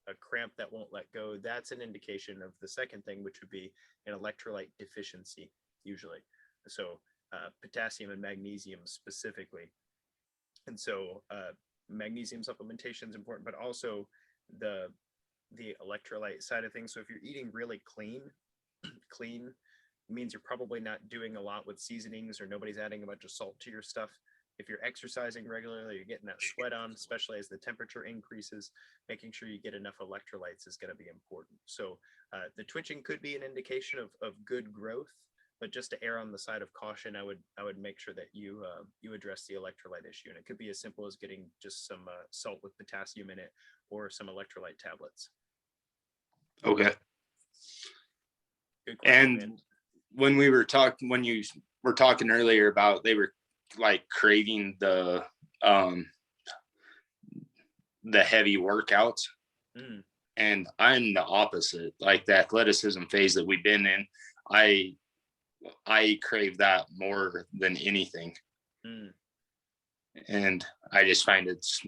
S1: a cramp that won't let go, that's an indication of the second thing, which would be an electrolyte deficiency usually. So potassium and magnesium specifically. And so magnesium supplementation is important, but also the electrolyte side of things. So if you're eating really clean means you're probably not doing a lot with seasonings, or nobody's adding a bunch of salt to your stuff. If you're exercising regularly, you're getting that sweat on, especially as the temperature increases, making sure you get enough electrolytes is going to be important. So the twitching could be an indication of good growth, but just to err on the side of caution, I would make sure that you address the electrolyte issue. And it could be as simple as getting just some salt with potassium in it, or some electrolyte tablets.
S3: Okay.
S1: Good question,
S3: and
S1: man.
S3: When you were talking earlier about they were like craving the heavy workouts, and I'm the opposite. Like the athleticism phase that we've been in, I crave that more than anything. And I just find it's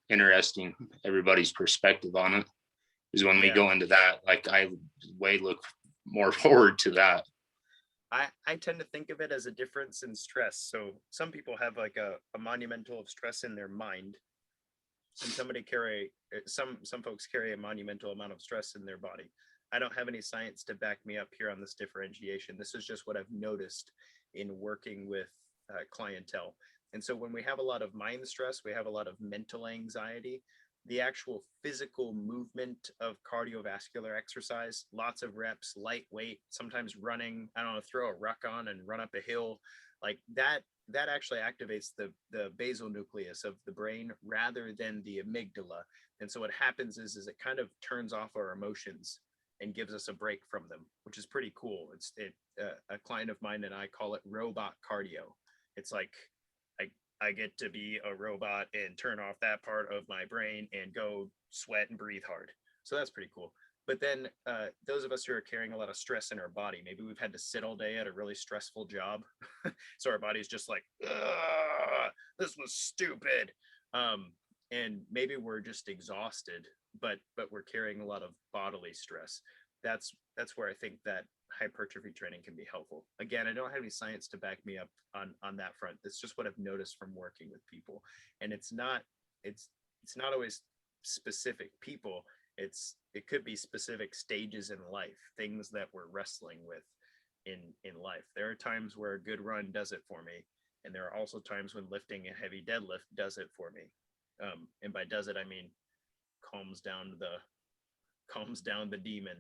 S3: interesting, everybody's perspective on it is when we go into that. Like I look more forward to that.
S1: I tend to think of it as a difference in stress. So some people have like a monumental of stress in their mind, and some folks carry a monumental amount of stress in their body. I don't have any science to back me up here on this differentiation. This is just what I've noticed in working with clientele. And so when we have a lot of mind stress, we have a lot of mental anxiety. The actual physical movement of cardiovascular exercise, lots of reps, lightweight, sometimes running, I don't know, throw a ruck on and run up a hill, like that actually activates the basal nucleus of the brain rather than the amygdala. And so what happens is it kind of turns off our emotions and gives us a break from them, which is pretty cool. A client of mine and I call it robot cardio. It's like I get to be a robot and turn off that part of my brain and go sweat and breathe hard. So that's pretty cool. But then those of us who are carrying a lot of stress in our body, maybe we've had to sit all day at a really stressful job. So our body's just like, this was stupid. And maybe we're just exhausted, but we're carrying a lot of bodily stress. That's where I think that hypertrophy training can be helpful. Again, I don't have any science to back me up on that front. It's just what I've noticed from working with people. And it's not always specific people. It could be specific stages in life, things that we're wrestling with in life. There are times where a good run does it for me, and there are also times when lifting a heavy deadlift does it for me. And by does it, I mean calms down the demon,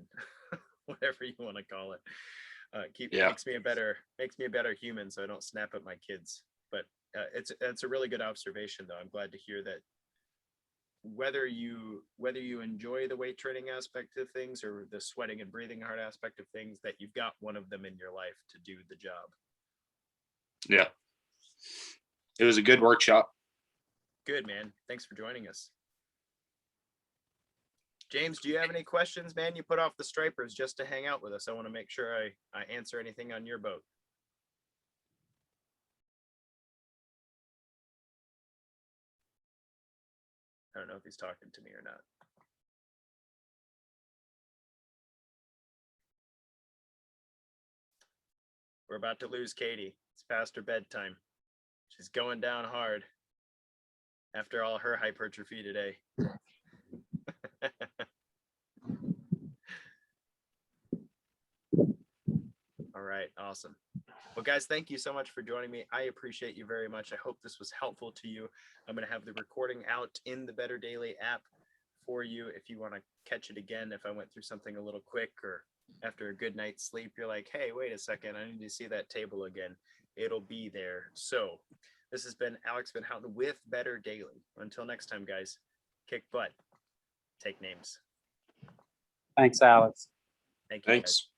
S1: whatever you want to call it. Makes me a better human, so I don't snap at my kids. But it's a really good observation, though. I'm glad to hear that whether you enjoy the weight training aspect of things or the sweating and breathing hard aspect of things, that you've got one of them in your life to do the job.
S3: Yeah. It was a good workshop.
S1: Good, man. Thanks for joining us. James, do you have any questions, man? You put off the stripers just to hang out with us. I want to make sure I answer anything on your boat. I don't know if he's talking to me or not. We're about to lose Katie. It's past her bedtime. She's going down hard after all her hypertrophy today. All right, awesome. Well, guys, thank you so much for joining me. I appreciate you very much. I hope this was helpful to you. I'm going to have the recording out in the Better Daily app for you if you want to catch it again. If I went through something a little quick, or after a good night's sleep, you're like, hey, wait a second, I need to see that table again. It'll be there. So this has been Alex VanHouten with Better Daily. Until next time, guys, kick butt, take names.
S4: Thanks, Alex.
S1: Thank you.
S3: Thanks.
S1: Guys.